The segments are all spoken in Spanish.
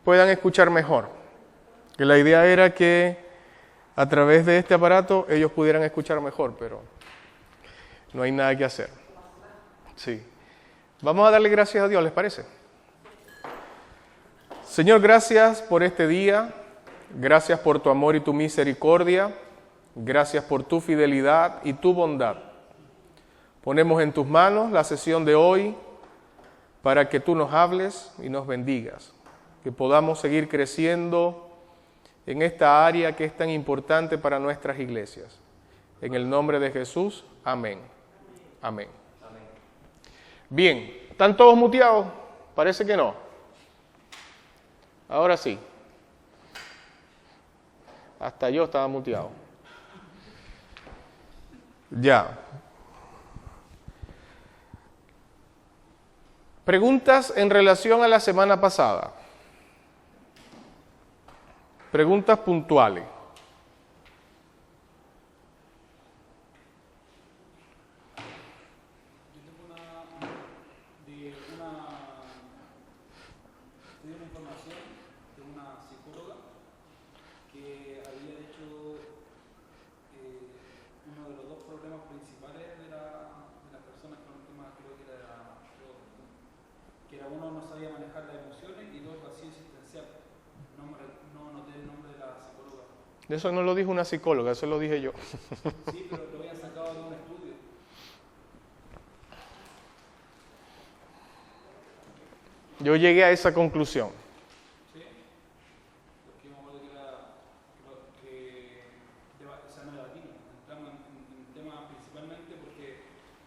puedan escuchar mejor. Que la idea era que a través de este aparato ellos pudieran escuchar mejor, pero no hay nada que hacer. Sí. Vamos a darle gracias a Dios, ¿les parece? Señor, gracias por este día. Gracias por tu amor y tu misericordia. Gracias por tu fidelidad y tu bondad. Ponemos en tus manos la sesión de hoy para que tú nos hables y nos bendigas. Que podamos seguir creciendo en esta área que es tan importante para nuestras iglesias. En el nombre de Jesús, amén. Amén. Amén. Bien, ¿están todos muteados? Parece que no. Ahora sí. Hasta yo estaba muteado. Ya. Preguntas en relación a la semana pasada. Preguntas puntuales. Yo tengo una información de una psicóloga que había hecho uno de los dos problemas principales de las personas con el tema, creo que era uno, no sabía manejar las emociones, y dos, vacío existencial. No noté el nombre de la psicóloga. Eso no lo dijo una psicóloga, eso lo dije yo. Sí, pero lo habían sacado de un estudio. Yo llegué a esa conclusión. Sí, porque me acuerdo o sea, no debatimos, entramos en temas principalmente porque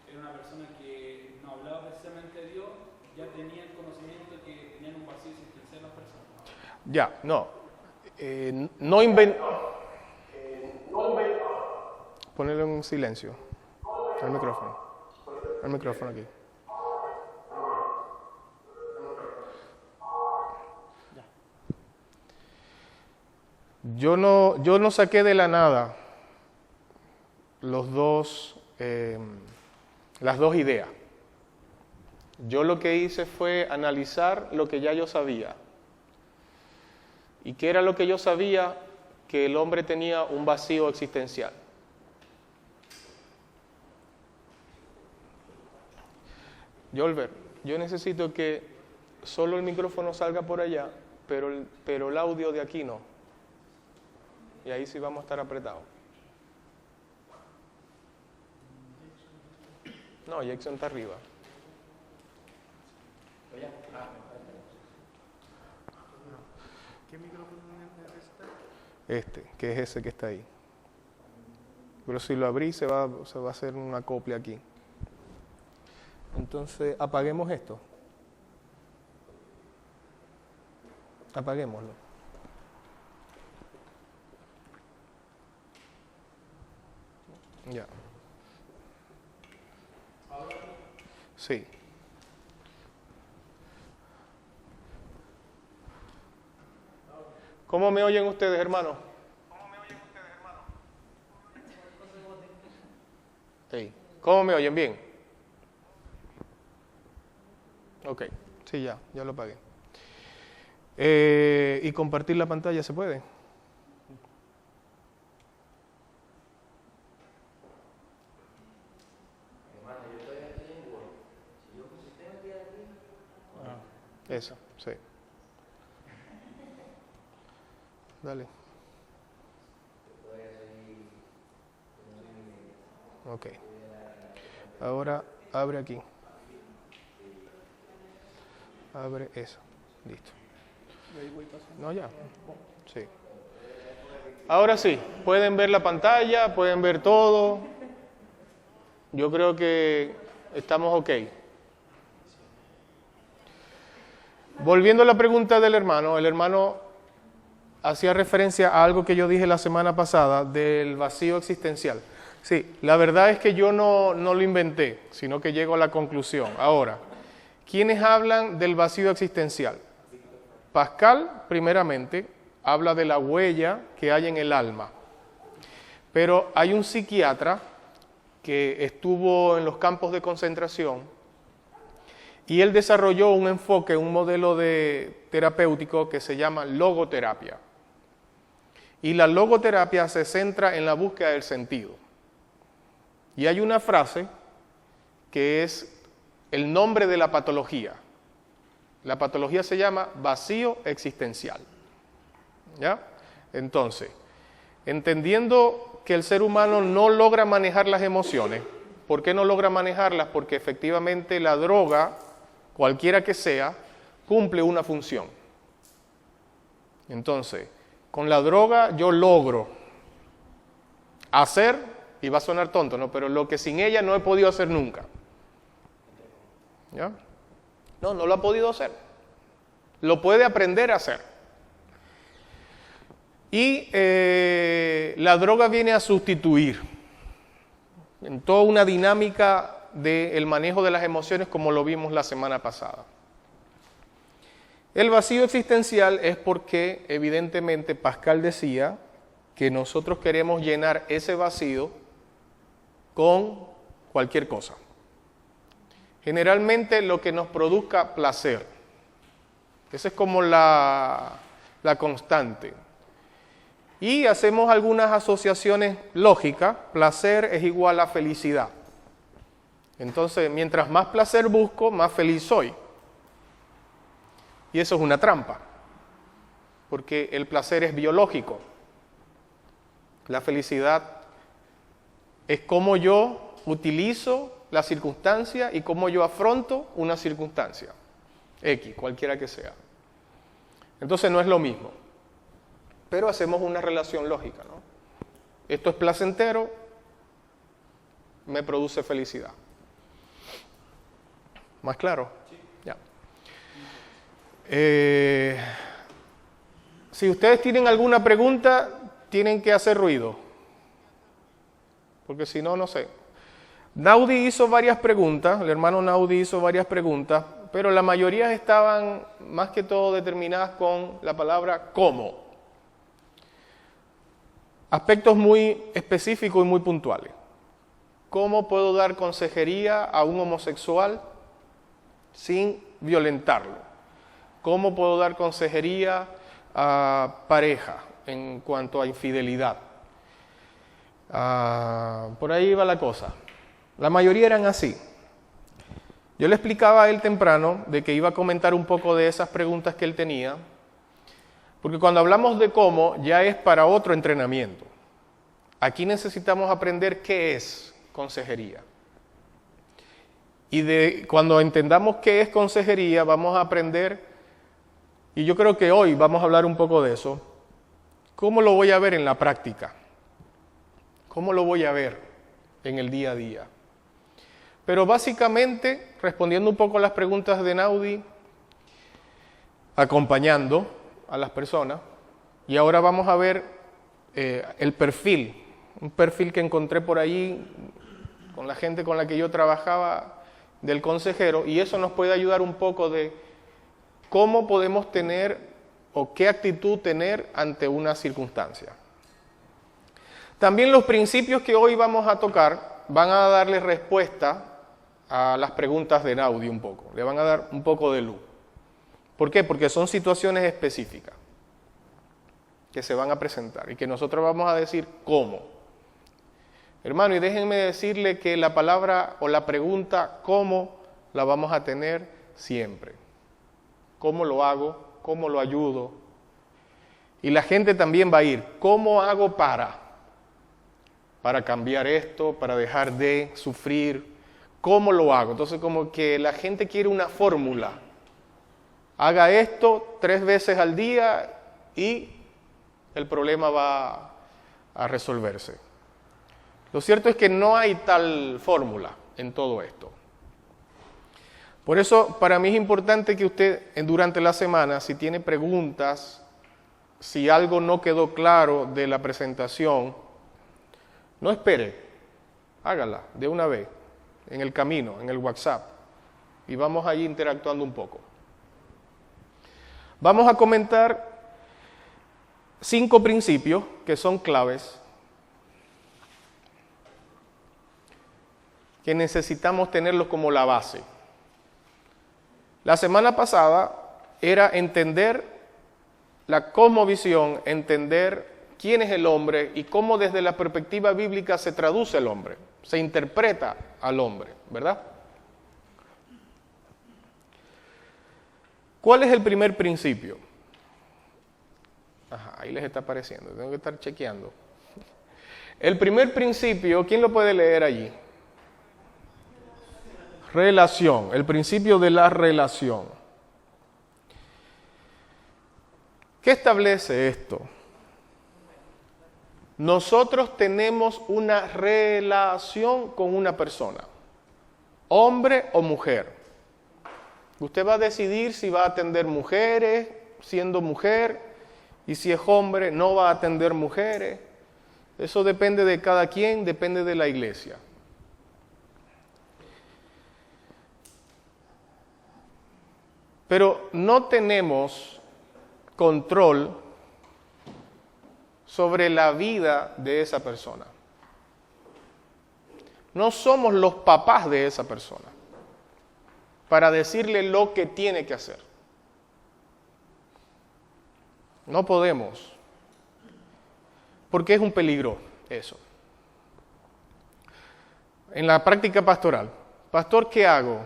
era una persona que no hablaba precisamente de Dios, ya tenía el conocimiento que tenían un vacío existencial las personas. Ya, no. No inventó. Ponelo en silencio. Al micrófono. Al micrófono aquí. Yo no saqué de la nada las dos ideas. Yo lo que hice fue analizar lo que ya yo sabía. ¿Y qué era lo que yo sabía? Que el hombre tenía un vacío existencial. Yolver, yo necesito que solo el micrófono salga por allá, pero el audio de aquí no. Y ahí sí vamos a estar apretados. No, Jackson está arriba. ¿Qué micrófono necesitas? Que es ese que está ahí. Pero si lo abrí se va a hacer una copia aquí. Entonces, apaguemos esto. Apaguémoslo. Ya. Sí. ¿Cómo me oyen ustedes, hermanos? Sí. ¿Cómo me oyen? ¿Bien? Ok. Sí, ya lo apagué. ¿Y compartir la pantalla se puede? Eso, sí. Dale. Ok. Ahora abre aquí. Abre eso. Listo. No, ya. Sí. Ahora sí, pueden ver la pantalla, pueden ver todo. Yo creo que estamos ok. Volviendo a la pregunta del hermano, el hermano hacía referencia a algo que yo dije la semana pasada del vacío existencial. Sí, la verdad es que yo no lo inventé, sino que llego a la conclusión. Ahora, ¿quiénes hablan del vacío existencial? Pascal, primeramente, habla de la huella que hay en el alma. Pero hay un psiquiatra que estuvo en los campos de concentración y él desarrolló un enfoque, un modelo de terapéutico que se llama logoterapia. Y la logoterapia se centra en la búsqueda del sentido. Y hay una frase que es el nombre de la patología. La patología se llama vacío existencial. ¿Ya? Entonces, entendiendo que el ser humano no logra manejar las emociones, ¿por qué no logra manejarlas? Porque efectivamente la droga, cualquiera que sea, cumple una función. Entonces, con la droga yo logro hacer, y va a sonar tonto, ¿no? Pero lo que sin ella no he podido hacer nunca. ¿Ya? No lo ha podido hacer. Lo puede aprender a hacer. Y la droga viene a sustituir en toda una dinámica del manejo de las emociones como lo vimos la semana pasada. El vacío existencial es porque evidentemente Pascal decía que nosotros queremos llenar ese vacío con cualquier cosa. Generalmente lo que nos produzca placer. Esa es como la constante. Y hacemos algunas asociaciones lógicas. Placer es igual a felicidad. Entonces, mientras más placer busco, más feliz soy. Y eso es una trampa, porque el placer es biológico. La felicidad es cómo yo utilizo la circunstancia y cómo yo afronto una circunstancia, X, cualquiera que sea. Entonces no es lo mismo, pero hacemos una relación lógica, ¿no? Esto es placentero, me produce felicidad. ¿Más claro? Sí. Ya. Si ustedes tienen alguna pregunta, tienen que hacer ruido, porque si no, no sé. Naudi hizo varias preguntas, el hermano Naudi hizo varias preguntas, pero la mayoría estaban más que todo determinadas con la palabra cómo. Aspectos muy específicos y muy puntuales. ¿Cómo puedo dar consejería a un homosexual sin violentarlo? ¿Cómo puedo dar consejería a pareja en cuanto a infidelidad? Por ahí va la cosa. La mayoría eran así. Yo le explicaba a él temprano de que iba a comentar un poco de esas preguntas que él tenía, porque cuando hablamos de cómo ya es para otro entrenamiento. Aquí necesitamos aprender qué es consejería. Y cuando entendamos qué es consejería, vamos a aprender, y yo creo que hoy vamos a hablar un poco de eso, cómo lo voy a ver en la práctica, cómo lo voy a ver en el día a día. Pero básicamente, respondiendo un poco a las preguntas de Naudi, acompañando a las personas, y ahora vamos a ver el perfil, un perfil que encontré por ahí con la gente con la que yo trabajaba del consejero, y eso nos puede ayudar un poco de cómo podemos tener o qué actitud tener ante una circunstancia. También los principios que hoy vamos a tocar van a darle respuesta a las preguntas de Naudi un poco, le van a dar un poco de luz. ¿Por qué? Porque son situaciones específicas que se van a presentar y que nosotros vamos a decir cómo. Hermano, y déjenme decirle que la palabra o la pregunta cómo la vamos a tener siempre. ¿Cómo lo hago? ¿Cómo lo ayudo? Y la gente también va a ir, ¿cómo hago para cambiar esto, para dejar de sufrir? ¿Cómo lo hago? Entonces como que la gente quiere una fórmula. Haga esto 3 veces al día y el problema va a resolverse. Lo cierto es que no hay tal fórmula en todo esto. Por eso, para mí es importante que usted, durante la semana, si tiene preguntas, si algo no quedó claro de la presentación, no espere, hágala de una vez, en el camino, en el WhatsApp, y vamos ahí interactuando un poco. Vamos a comentar 5 principios que son claves, que necesitamos tenerlos como la base. La semana pasada era entender la cosmovisión, entender quién es el hombre y cómo desde la perspectiva bíblica se traduce el hombre, se interpreta al hombre, ¿verdad? ¿Cuál es el primer principio? Ajá, ahí les está apareciendo, tengo que estar chequeando. El primer principio, ¿quién lo puede leer allí? Relación, el principio de la relación. ¿Qué establece esto? Nosotros tenemos una relación con una persona, hombre o mujer. Usted va a decidir si va a atender mujeres siendo mujer, y si es hombre no va a atender mujeres. Eso depende de cada quien, depende de la iglesia. Pero no tenemos control sobre la vida de esa persona. No somos los papás de esa persona para decirle lo que tiene que hacer. No podemos, porque es un peligro eso. En la práctica pastoral, pastor, ¿qué hago?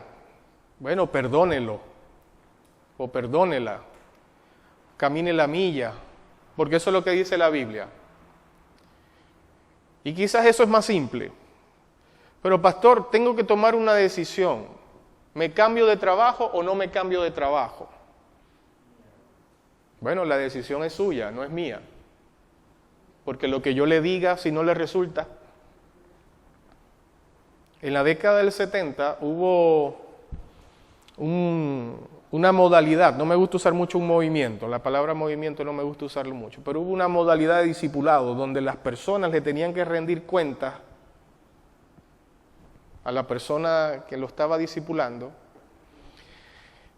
Bueno, perdónelo o perdónela, camine la milla, porque eso es lo que dice la Biblia. Y quizás eso es más simple. Pero pastor, tengo que tomar una decisión. ¿Me cambio de trabajo o no me cambio de trabajo? Bueno, la decisión es suya, no es mía. Porque lo que yo le diga, si no le resulta. En la década del 70 hubo una modalidad, no me gusta usar mucho un movimiento, la palabra movimiento no me gusta usarlo mucho, pero hubo una modalidad de discipulado donde las personas le tenían que rendir cuentas a la persona que lo estaba discipulando,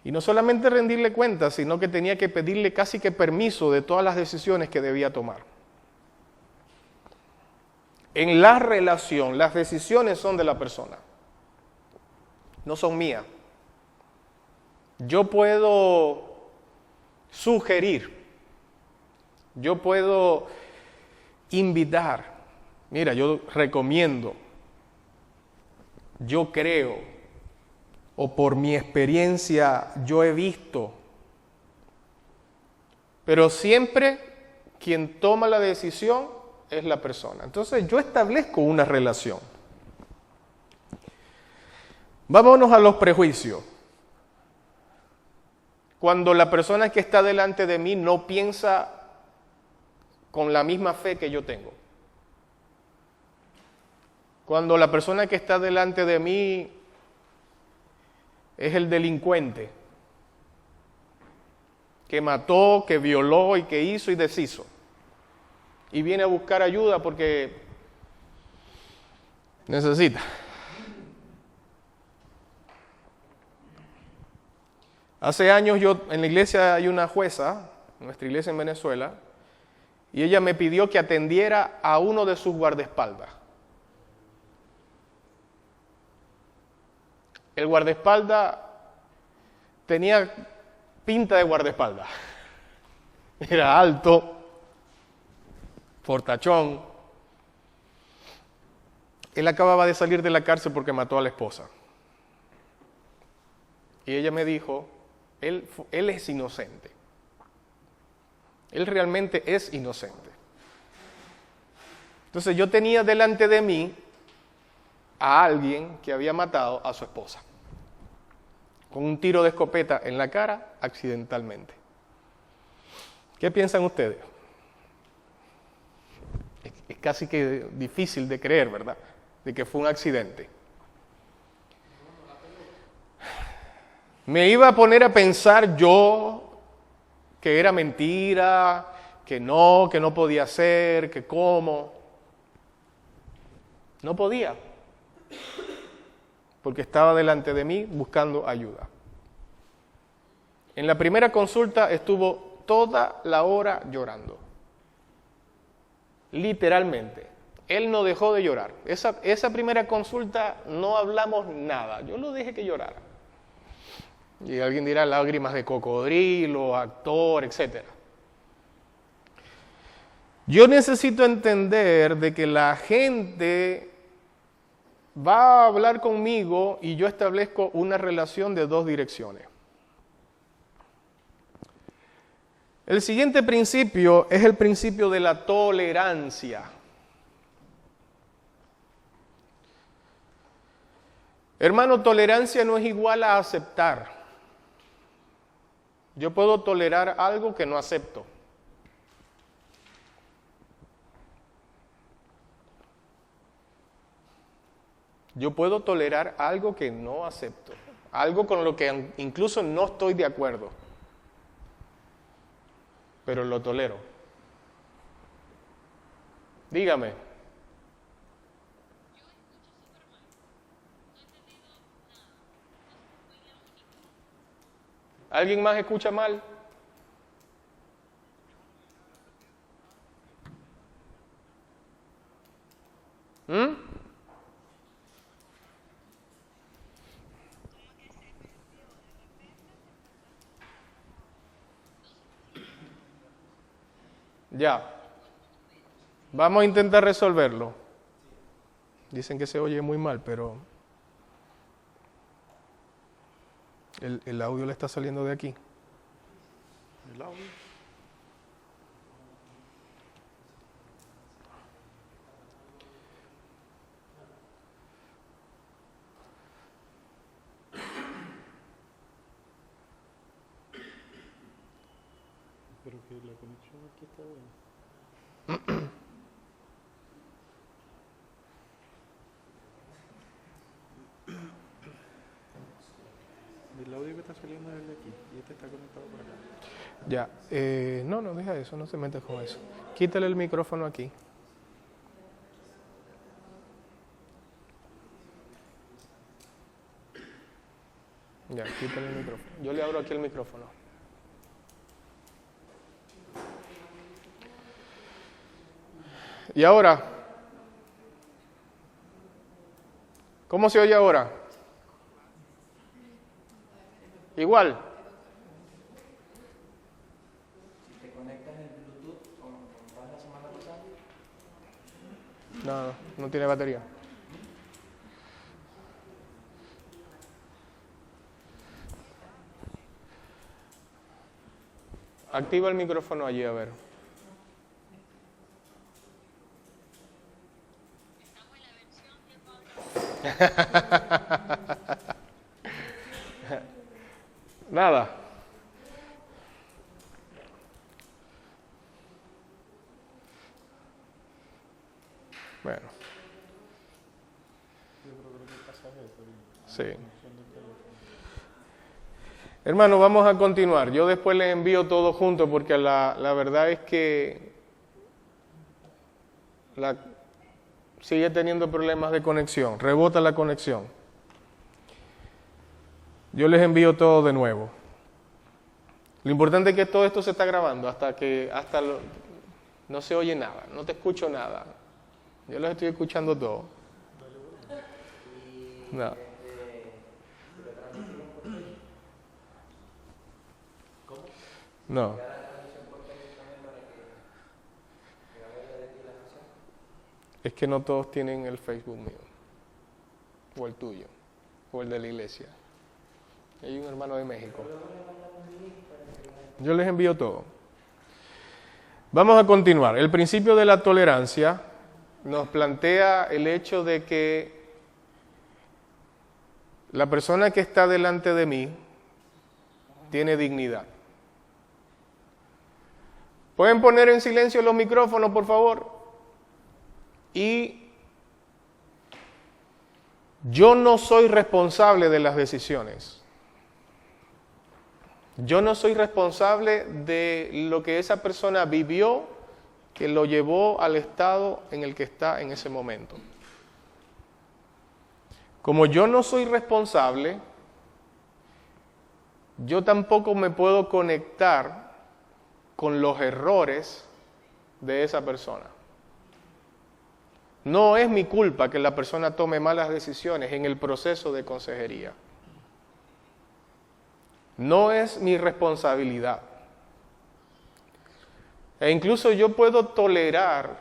y no solamente rendirle cuentas, sino que tenía que pedirle casi que permiso de todas las decisiones que debía tomar. En la relación, las decisiones son de la persona, no son mías. Yo puedo sugerir, yo puedo invitar, mira, yo recomiendo, yo creo, o por mi experiencia yo he visto, pero siempre quien toma la decisión es la persona. Entonces yo establezco una relación. Vámonos a los prejuicios. Cuando la persona que está delante de mí no piensa con la misma fe que yo tengo. Cuando la persona que está delante de mí es el delincuente, que mató, que violó y que hizo y deshizo. Y viene a buscar ayuda porque necesita. Hace años en la iglesia hay una jueza, nuestra iglesia en Venezuela, y ella me pidió que atendiera a uno de sus guardaespaldas. El guardaespaldas tenía pinta de guardaespaldas. Era alto, fortachón. Él acababa de salir de la cárcel porque mató a la esposa. Y ella me dijo, él es inocente. Él realmente es inocente. Entonces yo tenía delante de mí a alguien que había matado a su esposa con un tiro de escopeta en la cara accidentalmente. ¿Qué piensan ustedes? Es casi que difícil de creer, ¿verdad? De que fue un accidente. Me iba a poner a pensar yo que era mentira, que no podía ser, que cómo. No podía, porque estaba delante de mí buscando ayuda. En la primera consulta estuvo toda la hora llorando. Literalmente. Él no dejó de llorar. Esa primera consulta no hablamos nada. Yo lo dejé que llorara. Y alguien dirá lágrimas de cocodrilo, actor, etc. Yo necesito entender de que la gente va a hablar conmigo y yo establezco una relación de dos direcciones. El siguiente principio es el principio de la tolerancia. Hermano, tolerancia no es igual a aceptar. Yo puedo tolerar algo que no acepto. Yo puedo tolerar algo que no acepto, algo con lo que incluso no estoy de acuerdo, pero lo tolero. Dígame. ¿Alguien más escucha mal? Ya. Vamos a intentar resolverlo. Dicen que se oye muy mal, pero el audio le está saliendo de aquí. ¿El audio? Pero que la conexión aquí está buena. El audio que está saliendo es el de aquí y este está conectado por acá. Ya, no, deja eso, no se meta con eso. Quítale el micrófono aquí. Ya, quítale el micrófono. Yo le abro aquí el micrófono. Y ahora, ¿cómo se oye ahora? Igual. Si te conectas el Bluetooth como la semana pasada. No tiene batería. Activa el micrófono allí, a ver. Nada. Bueno. Sí. Hermano, vamos a continuar. Yo después les envío todo junto porque la verdad es que sigue teniendo problemas de conexión, rebota la conexión. Yo les envío todo de nuevo. Lo importante es que todo esto se está grabando no se oye nada, no te escucho nada. Yo los estoy escuchando todo. No. No. Es que no todos tienen el Facebook mío, o el tuyo, o el de la iglesia. Hay un hermano de México. Yo les envío todo. Vamos a continuar. El principio de la tolerancia nos plantea el hecho de que la persona que está delante de mí tiene dignidad. ¿Pueden poner en silencio los micrófonos, por favor? Y yo no soy responsable de las decisiones. Yo no soy responsable de lo que esa persona vivió que lo llevó al estado en el que está en ese momento. Como yo no soy responsable, yo tampoco me puedo conectar con los errores de esa persona. No es mi culpa que la persona tome malas decisiones en el proceso de consejería. No es mi responsabilidad. E incluso yo puedo tolerar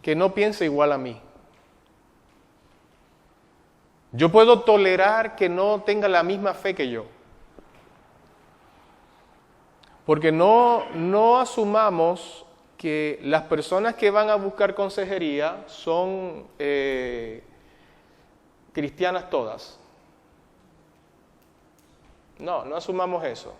que no piense igual a mí. Yo puedo tolerar que no tenga la misma fe que yo. Porque no asumamos que las personas que van a buscar consejería son cristianas todas. No asumamos eso.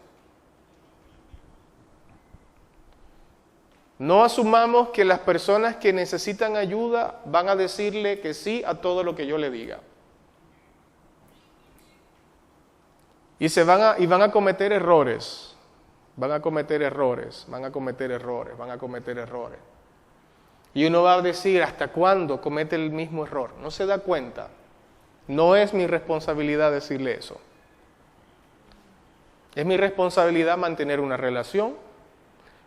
No asumamos que las personas que necesitan ayuda van a decirle que sí a todo lo que yo le diga. Y van a cometer errores. Van a cometer errores. Y uno va a decir, ¿hasta cuándo comete el mismo error? No se da cuenta. No es mi responsabilidad decirle eso. Es mi responsabilidad mantener una relación.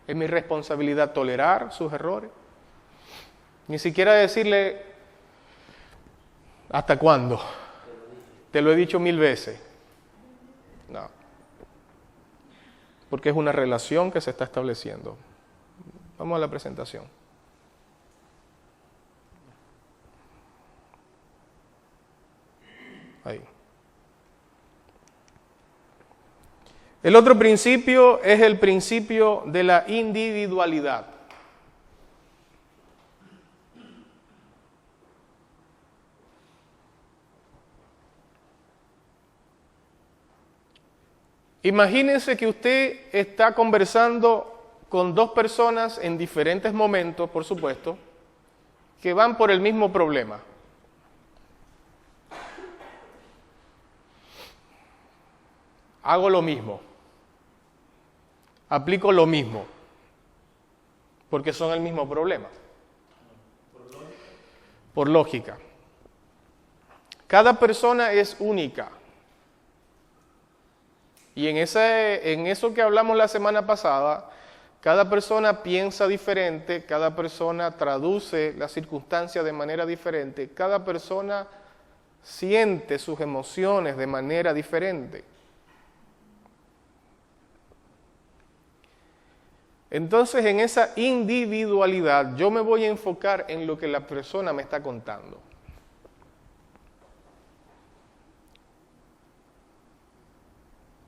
Es mi responsabilidad tolerar sus errores. Ni siquiera decirle, ¿hasta cuándo? Te lo he dicho 1000 veces. No. Porque es una relación que se está estableciendo. Vamos a la presentación. Ahí. El otro principio es el principio de la individualidad. Imagínense que usted está conversando con dos personas en diferentes momentos, por supuesto, que van por el mismo problema. Hago lo mismo. Aplico lo mismo, porque son el mismo problema. Por lógica. Cada persona es única. Y en eso que hablamos la semana pasada, cada persona piensa diferente, cada persona traduce las circunstancias de manera diferente, cada persona siente sus emociones de manera diferente. Entonces, en esa individualidad, yo me voy a enfocar en lo que la persona me está contando.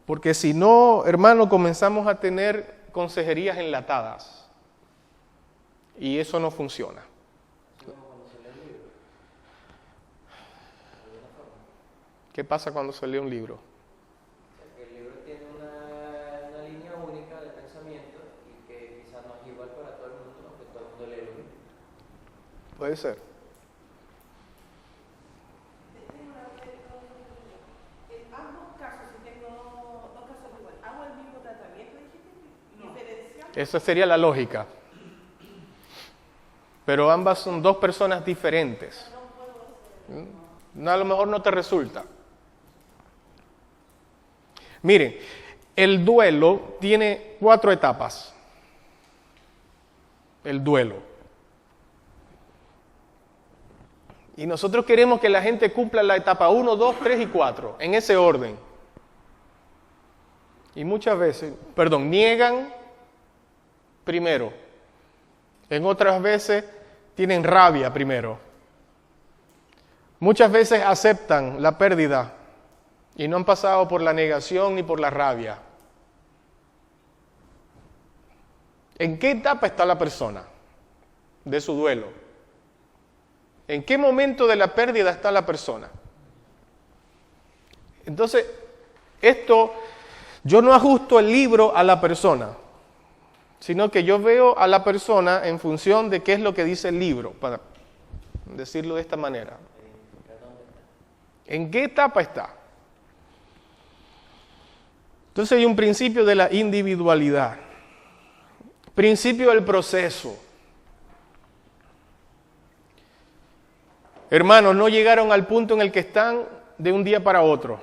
Porque si no, hermano, comenzamos a tener consejerías enlatadas. Y eso no funciona. ¿Qué pasa cuando se lee un libro? El libro tiene una línea única de pensamiento y que quizás no es igual para todo el mundo, aunque todo el mundo lee lo mismo. Puede ser. En ambos casos, si tengo dos casos iguales, ¿hago el mismo tratamiento diferencial? Esa sería la lógica. Pero ambas son dos personas diferentes. No, a lo mejor no te resulta. Miren, el duelo tiene 4 etapas. El duelo. Y nosotros queremos que la gente cumpla la etapa 1, 2, 3 y 4, en ese orden. Y muchas veces, niegan primero. En otras veces tienen rabia primero. Muchas veces aceptan la pérdida y no han pasado por la negación ni por la rabia. ¿En qué etapa está la persona de su duelo? ¿En qué momento de la pérdida está la persona? Entonces, yo no ajusto el libro a la persona, sino que yo veo a la persona en función de qué es lo que dice el libro, para decirlo de esta manera. ¿En qué etapa está? Entonces hay un principio de la individualidad, principio del proceso. Hermanos, no llegaron al punto en el que están de un día para otro.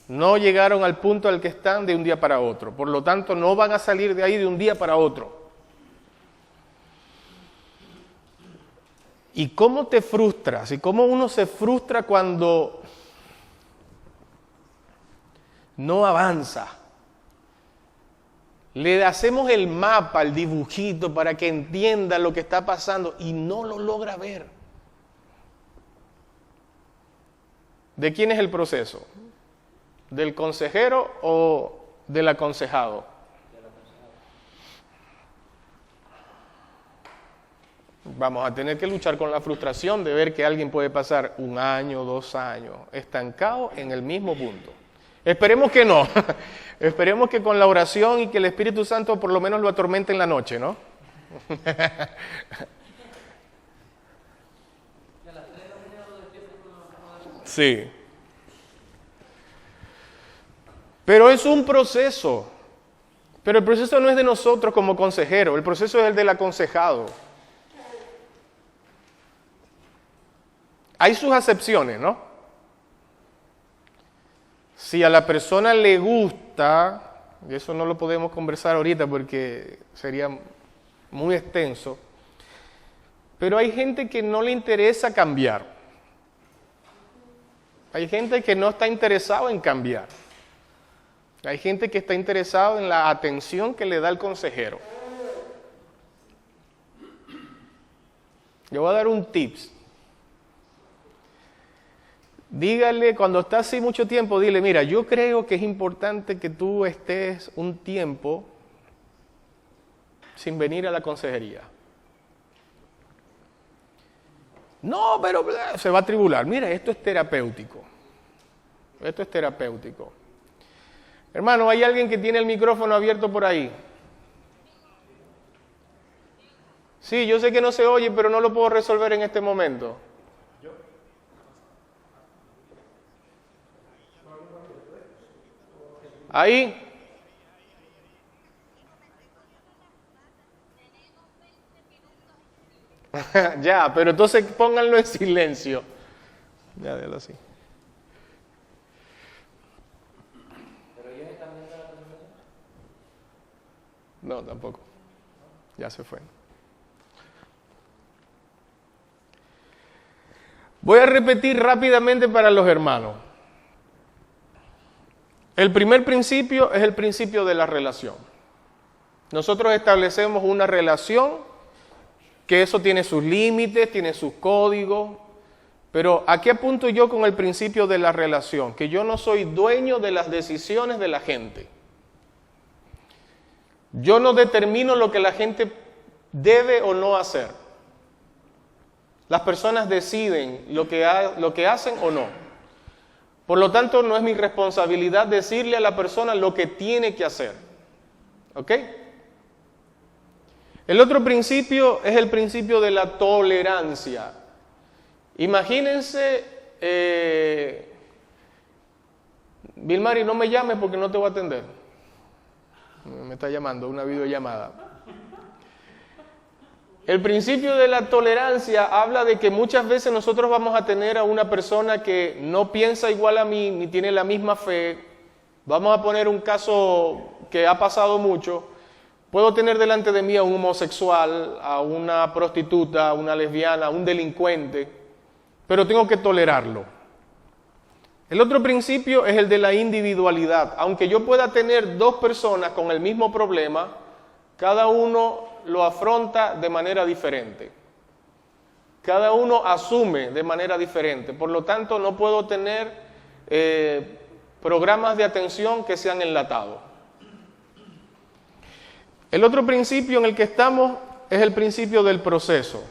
No llegaron al punto al que están de un día para otro. Por lo tanto, no van a salir de ahí de un día para otro. ¿Y cómo te frustras? ¿Y cómo uno se frustra cuando no avanza. Le hacemos el mapa, el dibujito para que entienda lo que está pasando y no lo logra ver. ¿De quién es el proceso? ¿Del consejero o del aconsejado? Vamos a tener que luchar con la frustración de ver que alguien puede pasar 1 año, 2 años, estancado en el mismo punto. Esperemos que no. Esperemos que con la oración y que el Espíritu Santo por lo menos lo atormente en la noche, ¿no? Sí. Pero es un proceso. Pero el proceso no es de nosotros como consejeros, el proceso es el del aconsejado. Hay sus acepciones, ¿no? Si a la persona le gusta, y eso no lo podemos conversar ahorita porque sería muy extenso, pero hay gente que no le interesa cambiar. Hay gente que no está interesado en cambiar. Hay gente que está interesado en la atención que le da el consejero. Le voy a dar un tips. Dígale, cuando está así mucho tiempo, dile, mira, yo creo que es importante que tú estés un tiempo sin venir a la consejería. No, pero se va a tribular. Mira, esto es terapéutico. Esto es terapéutico. Hermano, ¿hay alguien que tiene el micrófono abierto por ahí? Sí, yo sé que no se oye, pero no lo puedo resolver en este momento. Ahí. Ya, pero entonces pónganlo en silencio. Ya, déjalo así. ¿Pero ellos están viendo la presentación? No, tampoco. Ya se fue. Voy a repetir rápidamente para los hermanos. El primer principio es el principio de la relación. Nosotros establecemos una relación que eso tiene sus límites, tiene sus códigos, pero ¿a qué apunto yo con el principio de la relación? Que yo no soy dueño de las decisiones de la gente. Yo no determino lo que la gente debe o no hacer. Las personas deciden lo que hacen o no. Por lo tanto, no es mi responsabilidad decirle a la persona lo que tiene que hacer. ¿Ok? El otro principio es el principio de la tolerancia. Imagínense, Vilmari, no me llames porque no te voy a atender. Me está llamando, una videollamada. El principio de la tolerancia habla de que muchas veces nosotros vamos a tener a una persona que no piensa igual a mí, ni tiene la misma fe. Vamos a poner un caso que ha pasado mucho. Puedo tener delante de mí a un homosexual, a una prostituta, a una lesbiana, a un delincuente, pero tengo que tolerarlo. El otro principio es el de la individualidad. Aunque yo pueda tener 2 personas con el mismo problema, cada uno lo afronta de manera diferente. Cada uno asume de manera diferente. Por lo tanto, no puedo tener programas de atención que sean enlatados. El otro principio en el que estamos es el principio del proceso.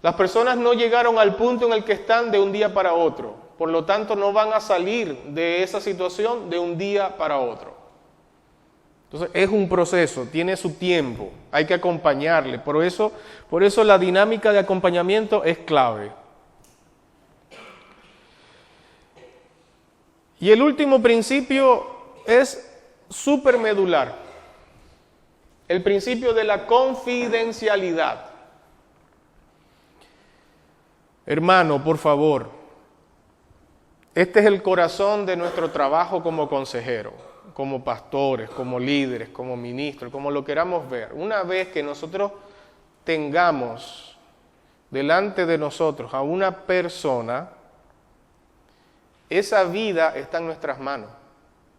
Las personas no llegaron al punto en el que están de un día para otro. Por lo tanto, no van a salir de esa situación de un día para otro. Entonces, es un proceso, tiene su tiempo, hay que acompañarle. Por eso la dinámica de acompañamiento es clave. Y el último principio es supermedular. El principio de la confidencialidad. Hermano, por favor, este es el corazón de nuestro trabajo como consejero, como pastores, como líderes, como ministros, como lo queramos ver. Una vez que nosotros tengamos delante de nosotros a una persona esa vida está en nuestras manos.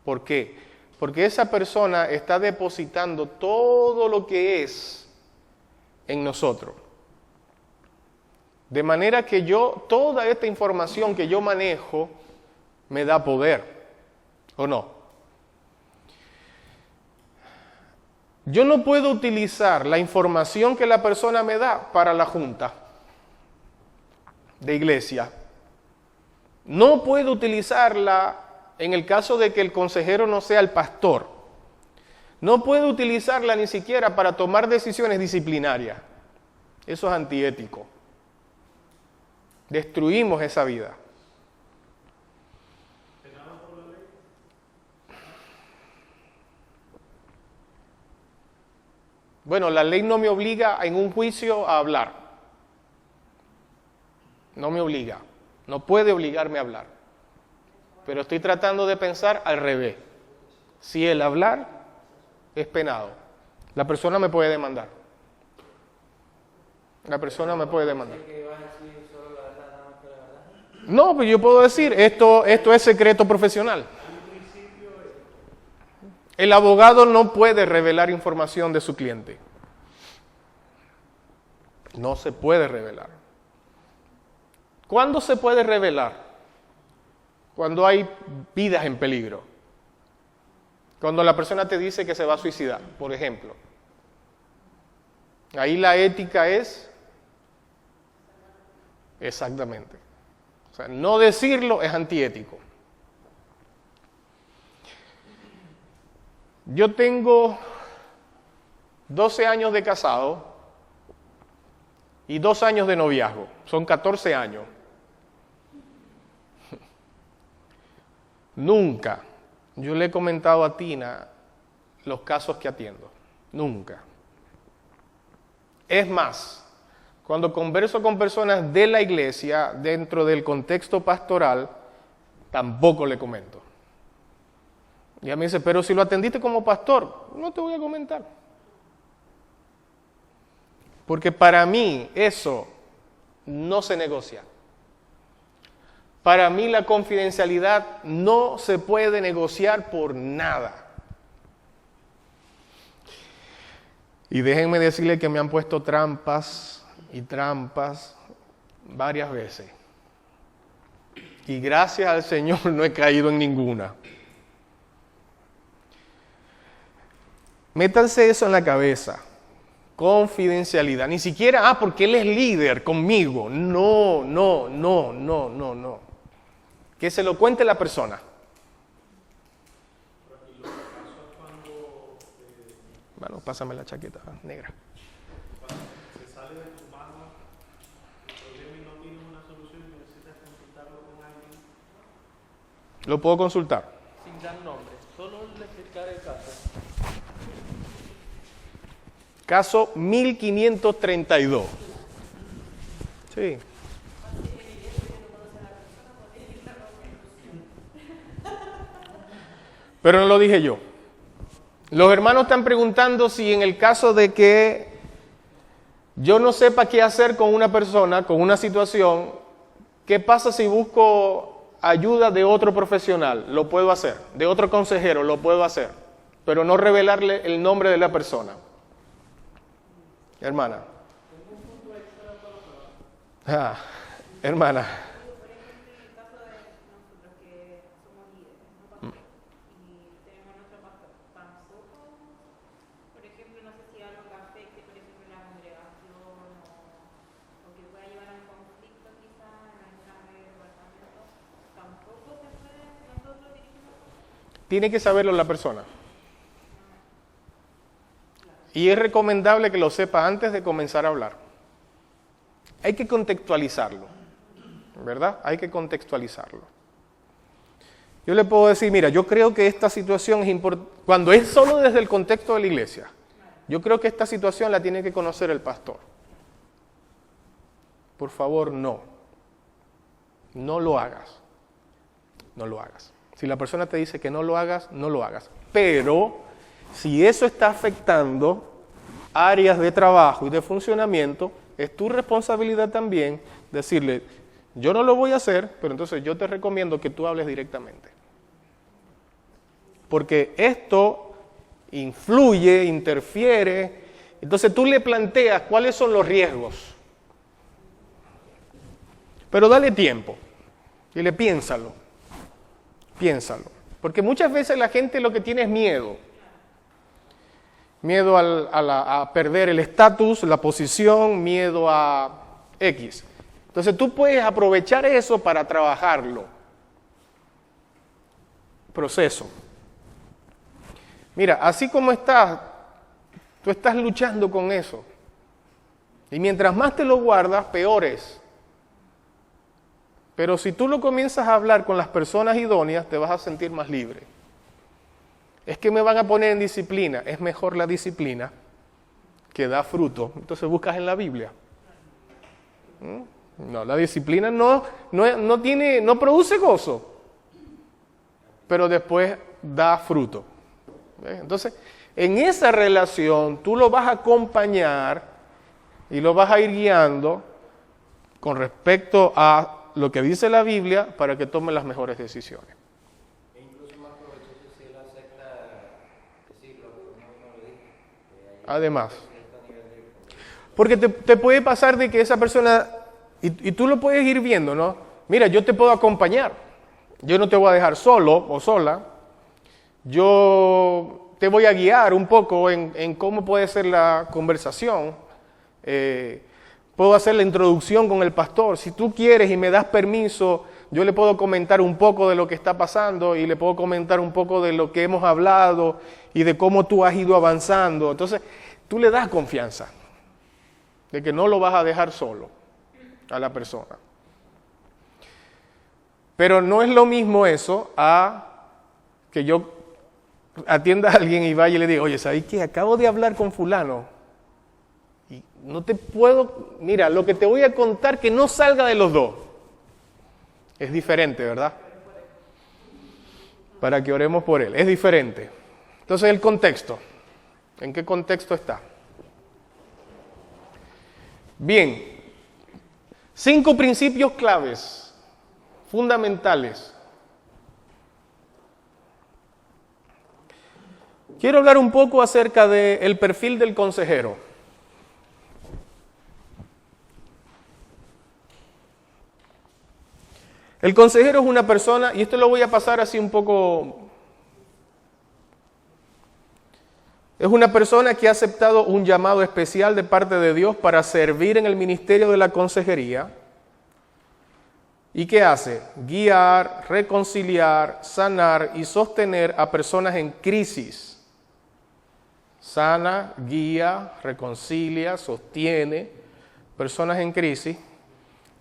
¿Por qué? Porque esa persona está depositando todo lo que es en nosotros. De manera que toda esta información que yo manejo me da poder, ¿o no? Yo no puedo utilizar la información que la persona me da para la junta de iglesia. No puedo utilizarla en el caso de que el consejero no sea el pastor. No puedo utilizarla ni siquiera para tomar decisiones disciplinarias. Eso es antiético. Destruimos esa vida. Bueno, la ley no me obliga en un juicio a hablar. No me obliga. No puede obligarme a hablar. Pero estoy tratando de pensar al revés. Si el hablar es penado, la persona me puede demandar. La persona me puede demandar. No, pues yo puedo decir, esto es secreto profesional. El abogado no puede revelar información de su cliente. No se puede revelar. ¿Cuándo se puede revelar? Cuando hay vidas en peligro. Cuando la persona te dice que se va a suicidar, por ejemplo. Ahí la ética es... Exactamente. O sea, no decirlo es antiético. Yo tengo 12 años de casado y 2 años de noviazgo. Son 14 años. Nunca yo le he comentado a Tina los casos que atiendo. Nunca. Es más, cuando converso con personas de la iglesia, dentro del contexto pastoral, tampoco le comento. Y ella me dice, pero si lo atendiste como pastor, no te voy a comentar. Porque para mí eso no se negocia. Para mí la confidencialidad no se puede negociar por nada. Y déjenme decirle que me han puesto trampas y trampas varias veces. Y gracias al Señor no he caído en ninguna. Métanse eso en la cabeza. Confidencialidad. Ni siquiera, porque él es líder conmigo. No. Que se lo cuente la persona. Bueno, pásame la chaqueta negra. Cuando se sale de tus manos el problema y no tienes una solución y necesitas consultarlo con alguien. ¿Lo puedo consultar? Sin dar nombre, solo explicar el caso. Caso 1532. Sí. Pero no lo dije yo. Los hermanos están preguntando si en el caso de que yo no sepa qué hacer con una persona, con una situación, ¿qué pasa si busco ayuda de otro profesional? Lo puedo hacer. De otro consejero, lo puedo hacer. Pero no revelarle el nombre de la persona. Hermana. Hermana. Tiene que saberlo la persona. Y es recomendable que lo sepa antes de comenzar a hablar. Hay que contextualizarlo, ¿verdad? Hay que contextualizarlo. Yo le puedo decir, mira, yo creo que esta situación es importante. Cuando es solo desde el contexto de la iglesia, yo creo que esta situación la tiene que conocer el pastor. Por favor, no. No lo hagas. No lo hagas. Si la persona te dice que no lo hagas, no lo hagas. Pero si eso está afectando áreas de trabajo y de funcionamiento, es tu responsabilidad también decirle, Yo no lo voy a hacer, pero entonces yo te recomiendo que tú hables directamente. Porque esto influye, interfiere. Entonces tú le planteas cuáles son los riesgos. Pero dale tiempo. Dile, piénsalo. Porque muchas veces la gente lo que tiene es miedo. Miedo a perder el estatus, la posición, miedo a X. Entonces tú puedes aprovechar eso para trabajarlo. Proceso. Mira, así como estás, tú estás luchando con eso. Y mientras más te lo guardas, peor es. Pero si tú lo comienzas a hablar con las personas idóneas, te vas a sentir más libre. Es que me van a poner en disciplina. Es mejor la disciplina que da fruto. Entonces buscas en la Biblia. No, la disciplina no produce gozo, pero después da fruto. Entonces, en esa relación tú lo vas a acompañar y lo vas a ir guiando con respecto a lo que dice la Biblia para que tome las mejores decisiones. E incluso más provechoso si él acepta decirlo, como lo dije. Además, porque te puede pasar de que esa persona, y tú lo puedes ir viendo, ¿no? Mira, yo te puedo acompañar, yo no te voy a dejar solo o sola, yo te voy a guiar un poco en cómo puede ser la conversación. Puedo hacer la introducción con el pastor. Si tú quieres y me das permiso, yo le puedo comentar un poco de lo que está pasando y le puedo comentar un poco de lo que hemos hablado y de cómo tú has ido avanzando. Entonces, tú le das confianza de que no lo vas a dejar solo a la persona. Pero no es lo mismo eso a que yo atienda a alguien y vaya y le diga, oye, ¿sabes qué? Acabo de hablar con fulano. Y no te puedo, mira, lo que te voy a contar que no salga de los dos. Es diferente, ¿verdad? Para que oremos por él. Es diferente. Entonces, el contexto. ¿En qué contexto está? Bien. 5 principios claves, fundamentales. Quiero hablar un poco acerca del perfil del consejero. El consejero es una persona, y esto lo voy a pasar así un poco, es una persona que ha aceptado un llamado especial de parte de Dios para servir en el ministerio de la consejería. ¿Y qué hace? Guiar, reconciliar, sanar y sostener a personas en crisis. Sana, guía, reconcilia, sostiene personas en crisis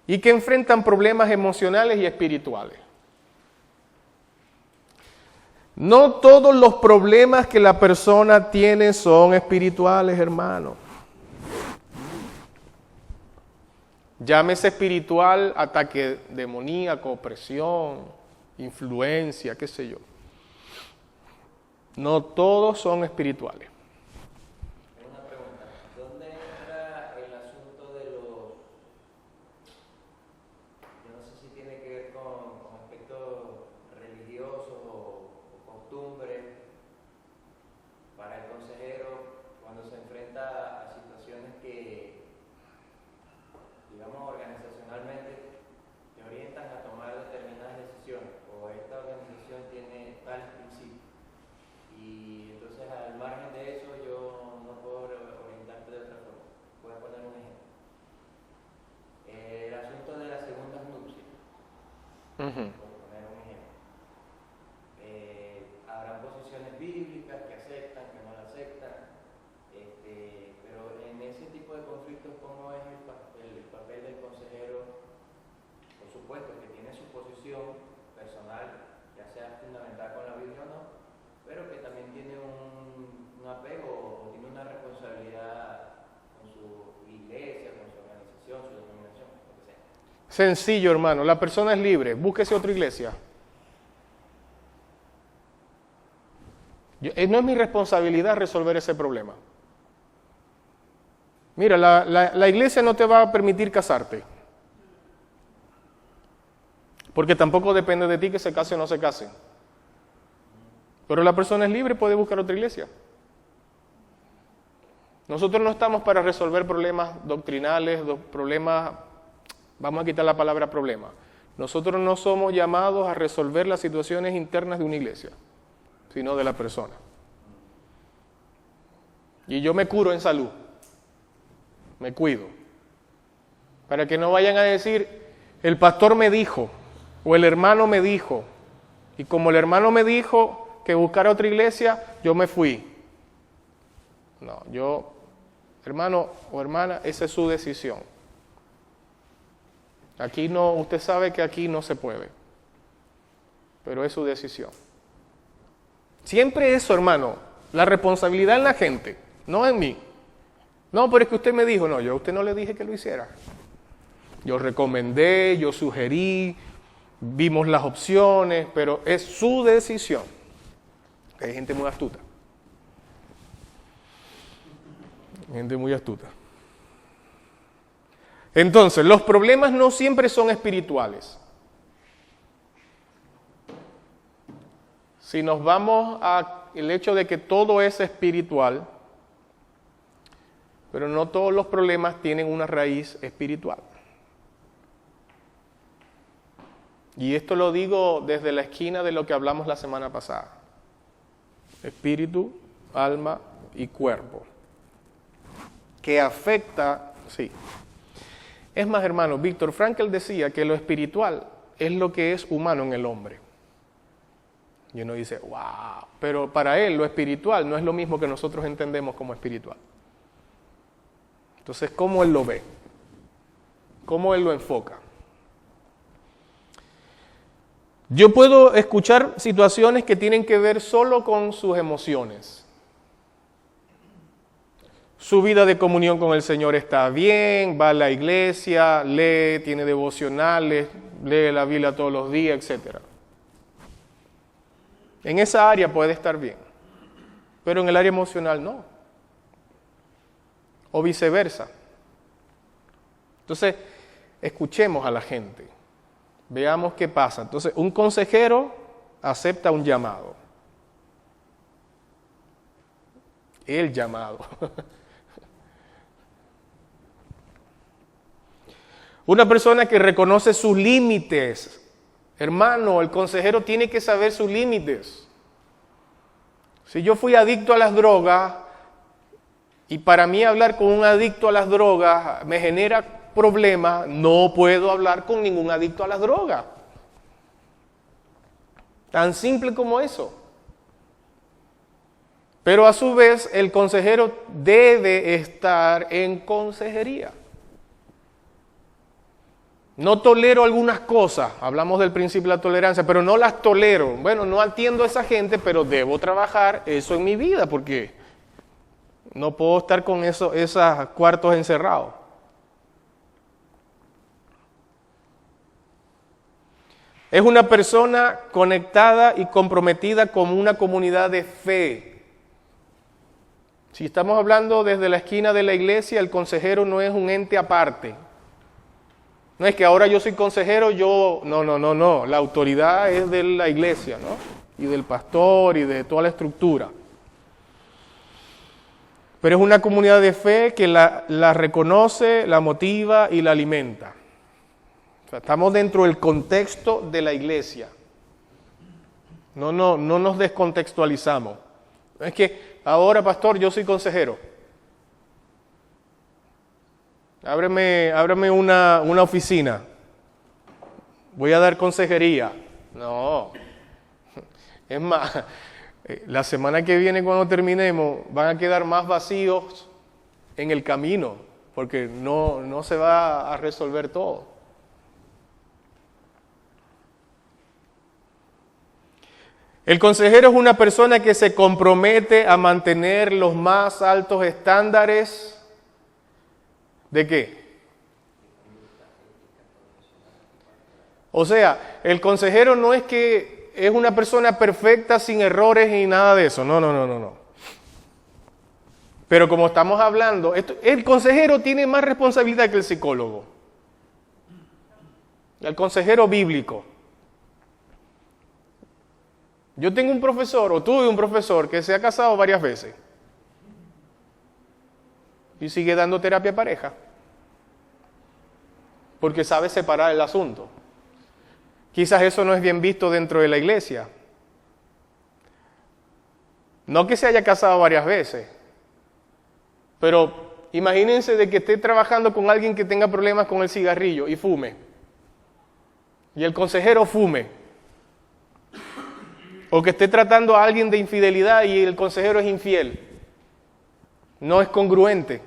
y que enfrentan problemas emocionales y espirituales. No todos los problemas que la persona tiene son espirituales, hermano. Llámese espiritual, ataque demoníaco, opresión, influencia, qué sé yo. No todos son espirituales. Una pregunta, ¿dónde entra el asunto de los, yo no sé si tiene que ver con aspectos religiosos o costumbres para el consejero cuando se enfrenta a situaciones que, digamos, organizacionalmente te orientan a tomar determinadas decisiones o esta organización tiene tal principio? Y entonces al margen de eso yo no puedo orientarte de otra forma. Voy a poner un ejemplo. El asunto de las segundas nupcias. Por poner un ejemplo. Habrán posiciones bíblicas que aceptan, que no la aceptan. Pero en ese tipo de conflictos, ¿cómo es el papel del consejero? Por supuesto que tiene su posición personal, ya sea fundamental con la Biblia o no, pero que también tiene un apego o tiene una responsabilidad con su iglesia, con su organización, su denominación, lo que sea. Sencillo, hermano. La persona es libre. Búsquese otra iglesia. No es mi responsabilidad resolver ese problema. Mira, la iglesia no te va a permitir casarte. Porque tampoco depende de ti que se case o no se case. Pero la persona es libre, puede buscar otra iglesia. Nosotros no estamos para resolver problemas doctrinales, problemas, vamos a quitar la palabra problema. Nosotros no somos llamados a resolver las situaciones internas de una iglesia, sino de la persona. Y yo me curo en salud, me cuido, para que no vayan a decir, el pastor me dijo, o el hermano me dijo, y como el hermano me dijo que buscara otra iglesia, yo me fui. No, yo, hermano o hermana, esa es su decisión. Aquí no, usted sabe que aquí no se puede, pero es su decisión. Siempre eso, hermano, la responsabilidad en la gente, no en mí. No, pero es que usted me dijo, no, yo a usted no le dije que lo hiciera. Yo recomendé, yo sugerí, vimos las opciones, pero es su decisión. Hay gente muy astuta. Gente muy astuta. Entonces, los problemas no siempre son espirituales. Si nos vamos al hecho de que todo es espiritual, pero no todos los problemas tienen una raíz espiritual. Y esto lo digo desde la esquina de lo que hablamos la semana pasada. Espíritu, alma y cuerpo. Que afecta, sí. Es más, hermano, Víctor Frankl decía que lo espiritual es lo que es humano en el hombre. Y uno dice, wow, pero para él lo espiritual no es lo mismo que nosotros entendemos como espiritual. Entonces, ¿cómo él lo ve? ¿Cómo él lo enfoca? Yo puedo escuchar situaciones que tienen que ver solo con sus emociones. Su vida de comunión con el Señor está bien, va a la iglesia, lee, tiene devocionales, lee la Biblia todos los días, etc. En esa área puede estar bien, pero en el área emocional no. O viceversa. Entonces, escuchemos a la gente. Veamos qué pasa. Entonces, un consejero acepta un llamado. El llamado. Una persona que reconoce sus límites. Hermano, el consejero tiene que saber sus límites. Si yo fui adicto a las drogas, y para mí hablar con un adicto a las drogas me genera problemas, no puedo hablar con ningún adicto a las drogas. Tan simple como eso. Pero a su vez, el consejero debe estar en consejería. No tolero algunas cosas, hablamos del principio de la tolerancia, pero no las tolero. Bueno, no atiendo a esa gente, pero debo trabajar eso en mi vida, porque no puedo estar con esos cuartos encerrados. Es una persona conectada y comprometida con una comunidad de fe. Si estamos hablando desde la esquina de la iglesia, el consejero no es un ente aparte. No es que ahora yo soy consejero, no. La autoridad es de la iglesia, ¿no? Y del pastor y de toda la estructura. Pero es una comunidad de fe que la reconoce, la motiva y la alimenta. O sea, estamos dentro del contexto de la iglesia. No nos descontextualizamos. No es que ahora, pastor, yo soy consejero. Ábreme una oficina. Voy a dar consejería. No. Es más, la semana que viene cuando terminemos van a quedar más vacíos en el camino, porque no se va a resolver todo. El consejero es una persona que se compromete a mantener los más altos estándares. ¿De qué? O sea, el consejero no es que es una persona perfecta, sin errores y nada de eso. No. Pero como estamos hablando, el consejero tiene más responsabilidad que el psicólogo. El consejero bíblico. Yo tengo un profesor, o tuve un profesor, que se ha casado varias veces y sigue dando terapia a pareja, porque sabe separar el asunto. Quizás eso no es bien visto dentro de la iglesia. No que se haya casado varias veces, pero imagínense de que esté trabajando con alguien que tenga problemas con el cigarrillo y fume, y el consejero fume, o que esté tratando a alguien de infidelidad y el consejero es infiel. No es congruente.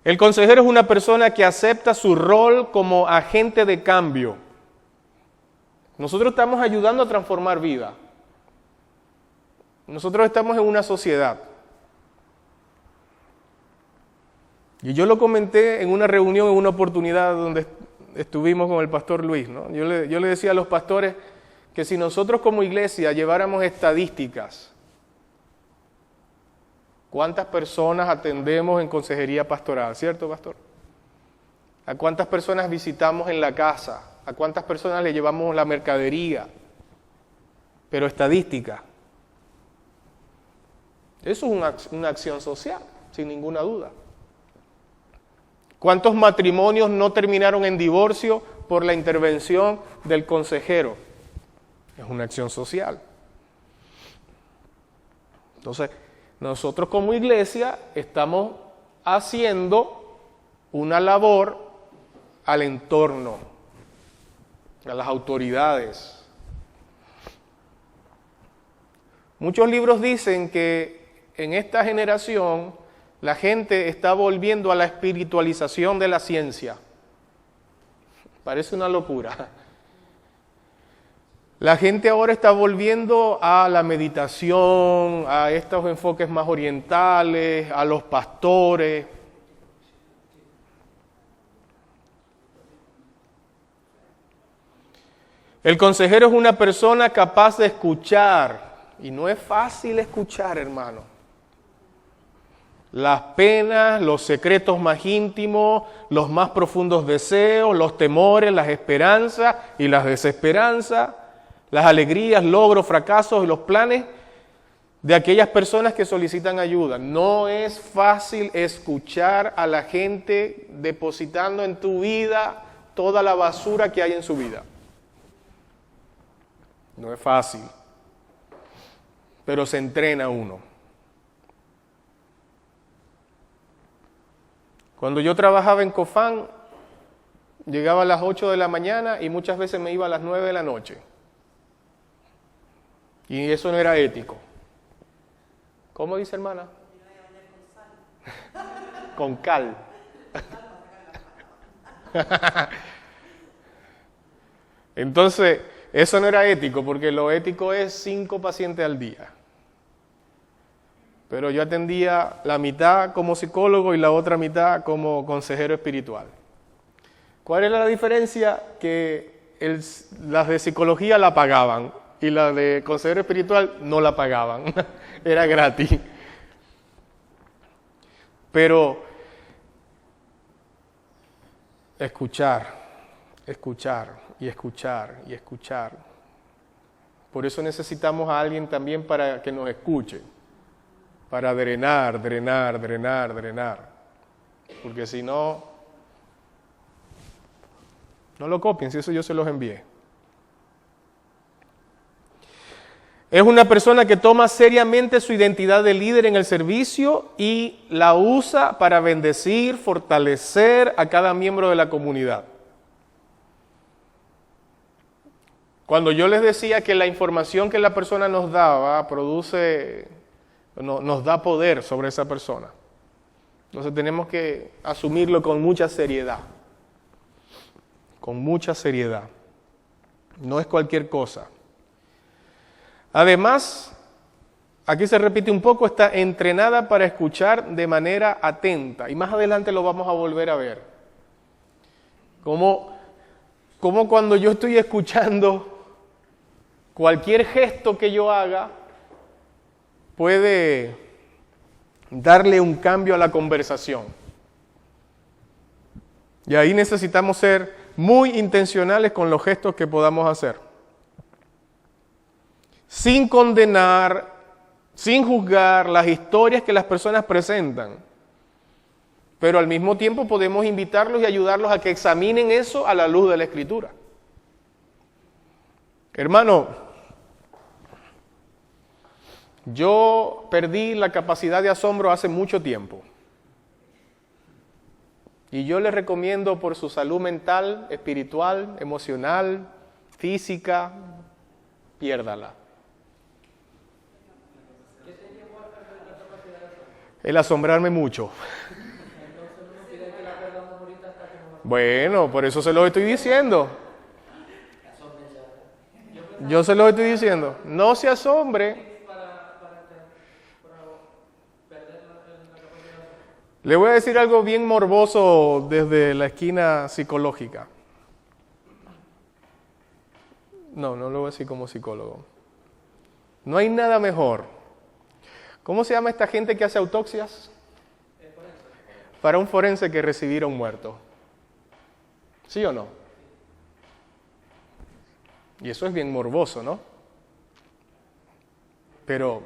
El consejero es una persona que acepta su rol como agente de cambio. Nosotros estamos ayudando a transformar vida. Nosotros estamos en una sociedad. Y yo lo comenté en una reunión, en una oportunidad donde estuvimos con el pastor Luis, ¿no? Yo le decía a los pastores que si nosotros como iglesia lleváramos estadísticas, ¿cuántas personas atendemos en consejería pastoral? ¿Cierto, pastor? ¿A cuántas personas visitamos en la casa? ¿A cuántas personas le llevamos la mercadería? Pero estadística. Eso es una acción social, sin ninguna duda. ¿Cuántos matrimonios no terminaron en divorcio por la intervención del consejero? Es una acción social. Entonces, nosotros como iglesia estamos haciendo una labor al entorno, a las autoridades. Muchos libros dicen que en esta generación la gente está volviendo a la espiritualización de la ciencia. Parece una locura. La gente ahora está volviendo a la meditación, a estos enfoques más orientales, a los pastores. El consejero es una persona capaz de escuchar, y no es fácil escuchar, hermano. Las penas, los secretos más íntimos, los más profundos deseos, los temores, las esperanzas y las desesperanzas, las alegrías, logros, fracasos y los planes de aquellas personas que solicitan ayuda. No es fácil escuchar a la gente depositando en tu vida toda la basura que hay en su vida. No es fácil, pero se entrena uno. Cuando yo trabajaba en Cofán, llegaba a las 8 de la mañana y muchas veces me iba a las 9 de la noche. Y eso no era ético. ¿Cómo dice, hermana? Con cal. Entonces, eso no era ético, porque lo ético es 5 pacientes al día. Pero yo atendía la mitad como psicólogo y la otra mitad como consejero espiritual. ¿Cuál era la diferencia? Que las de psicología la pagaban y las de consejero espiritual no la pagaban. Era gratis. Pero escuchar y escuchar y escuchar. Por eso necesitamos a alguien también para que nos escuche. Para drenar. Porque si no, no lo copien, si eso yo se los envié. Es una persona que toma seriamente su identidad de líder en el servicio y la usa para bendecir, fortalecer a cada miembro de la comunidad. Cuando yo les decía que la información que la persona nos daba nos da poder sobre esa persona. Entonces tenemos que asumirlo con mucha seriedad. Con mucha seriedad. No es cualquier cosa. Además, aquí se repite un poco, está entrenada para escuchar de manera atenta. Y más adelante lo vamos a volver a ver. Como cuando yo estoy escuchando, cualquier gesto que yo haga puede darle un cambio a la conversación. Y ahí necesitamos ser muy intencionales con los gestos que podamos hacer. Sin condenar, sin juzgar las historias que las personas presentan. Pero al mismo tiempo podemos invitarlos y ayudarlos a que examinen eso a la luz de la Escritura. Hermano, yo perdí la capacidad de asombro hace mucho tiempo. Y yo les recomiendo por su salud mental, espiritual, emocional, física, piérdala. El asombrarme mucho. Bueno, por eso se lo estoy diciendo. Yo se lo estoy diciendo. No se asombre. Le voy a decir algo bien morboso desde la esquina psicológica. No lo voy a decir como psicólogo. No hay nada mejor. ¿Cómo se llama esta gente que hace autopsias? Para un forense que recibir a un muerto. ¿Sí o no? Y eso es bien morboso, ¿no? Pero,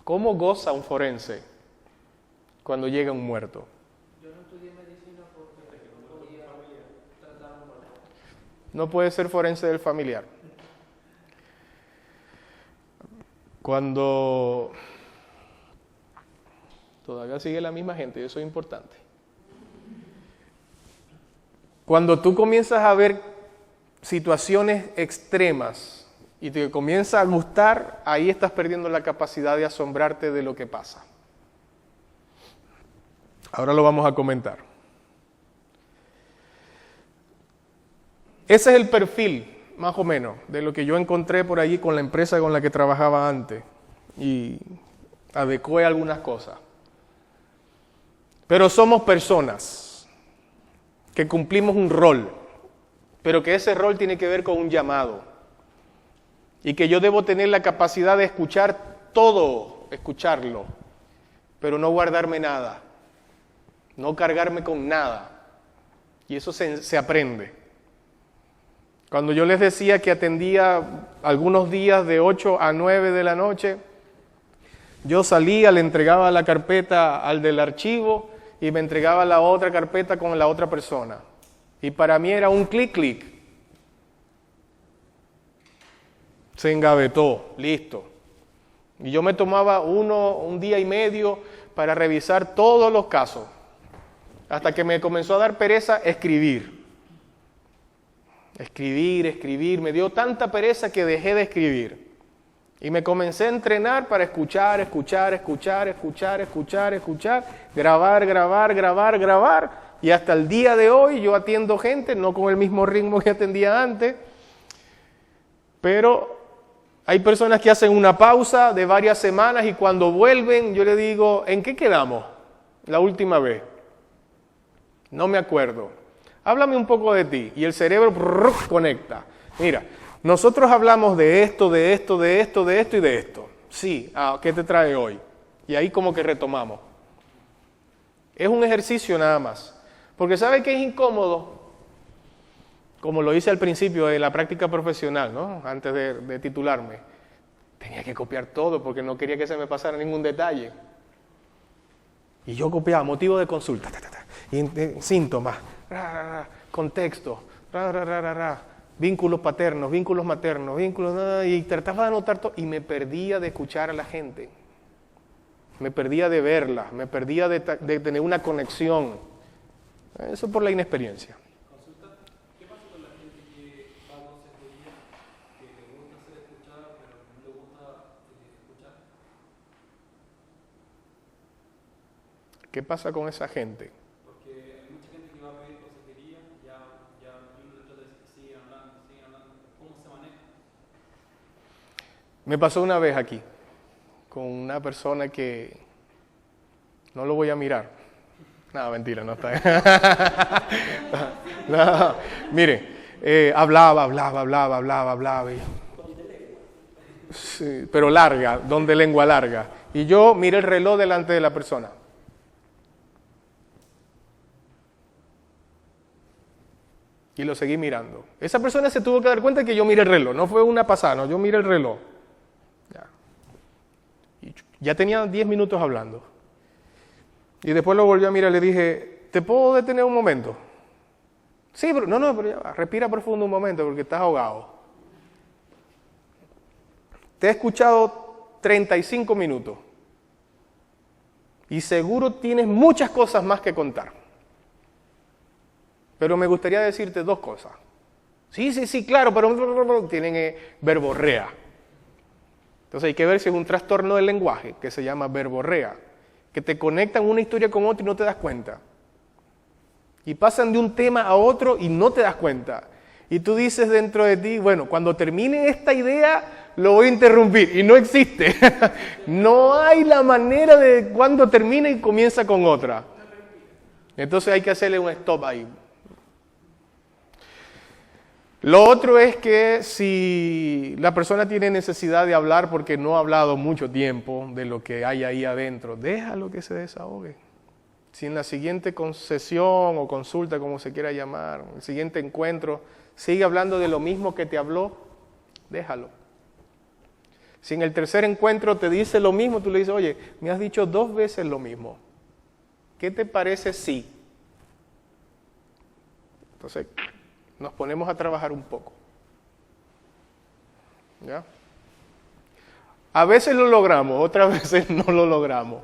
¿cómo goza un forense cuando llega un muerto? Yo no estudié medicina porque no podía tratar a un muerto. No puede ser forense del familiar. Cuando todavía sigue la misma gente, y eso es importante. Cuando tú comienzas a ver situaciones extremas y te comienza a gustar, ahí estás perdiendo la capacidad de asombrarte de lo que pasa. Ahora lo vamos a comentar. Ese es el perfil, más o menos, de lo que yo encontré por allí con la empresa con la que trabajaba antes y adecué algunas cosas. Pero somos personas que cumplimos un rol, pero que ese rol tiene que ver con un llamado y que yo debo tener la capacidad de escuchar todo, escucharlo, pero no guardarme nada, no cargarme con nada, y eso se aprende. Cuando yo les decía que atendía algunos días de 8 a 9 de la noche, yo salía, le entregaba la carpeta al del archivo y me entregaba la otra carpeta con la otra persona. Y para mí era un clic. Se engavetó, listo. Y yo me tomaba un día y medio para revisar todos los casos, hasta que me comenzó a dar pereza escribir. Escribir, me dio tanta pereza que dejé de escribir. Y me comencé a entrenar para escuchar, grabar. Y hasta el día de hoy yo atiendo gente, no con el mismo ritmo que atendía antes, pero hay personas que hacen una pausa de varias semanas y cuando vuelven yo le digo, ¿en qué quedamos la última vez? No me acuerdo. Háblame un poco de ti. Y el cerebro conecta. Mira, nosotros hablamos de esto y de esto. Sí, ¿qué te trae hoy? Y ahí como que retomamos. Es un ejercicio nada más. Porque ¿sabe qué es incómodo? Como lo hice al principio de la práctica profesional, ¿no? Antes de titularme. Tenía que copiar todo porque no quería que se me pasara ningún detalle. Y yo copiaba motivo de consulta, y síntomas, contexto, vínculos paternos, vínculos maternos, y trataba de anotar todo y me perdía de escuchar a la gente. Me perdía de verla, me perdía de tener una conexión. Eso por la inexperiencia. Consulta, ¿qué pasa con la gente que va a consejería, que le gusta ser escuchada, pero no le gusta escuchar? ¿Qué pasa con esa gente? Porque hay mucha gente que va a pedir consejería, ya uno le trata de decir, siguen hablando. ¿Cómo se maneja? Me pasó una vez aquí, con una persona que no lo voy a mirar. No, mentira, no está. No, mire, hablaba. Sí, pero larga, donde lengua larga. Y yo miré el reloj delante de la persona. Y lo seguí mirando. Esa persona se tuvo que dar cuenta que yo miré el reloj, no fue una pasada, no, yo miré el reloj. Ya. Y ya tenía 10 minutos hablando. Y después lo volví a mirar y le dije, ¿te puedo detener un momento? Sí, pero pero ya va, respira profundo un momento porque estás ahogado. Te he escuchado 35 minutos. Y seguro tienes muchas cosas más que contar. Pero me gustaría decirte 2 cosas. Sí, claro, pero tienen verborrea. Entonces hay que ver si es un trastorno del lenguaje que se llama verborrea, que te conectan una historia con otra y no te das cuenta. Y pasan de un tema a otro y no te das cuenta. Y tú dices dentro de ti, bueno, cuando termine esta idea lo voy a interrumpir. Y no existe. No hay la manera de cuando termine y comienza con otra. Entonces hay que hacerle un stop ahí. Lo otro es que si la persona tiene necesidad de hablar porque no ha hablado mucho tiempo de lo que hay ahí adentro, déjalo que se desahogue. Si en la siguiente sesión o consulta, como se quiera llamar, el siguiente encuentro, sigue hablando de lo mismo que te habló, déjalo. Si en el tercer encuentro te dice lo mismo, tú le dices, oye, me has dicho 2 veces lo mismo. ¿Qué te parece si? Entonces, nos ponemos a trabajar un poco. ¿Ya? A veces lo logramos, otras veces no lo logramos.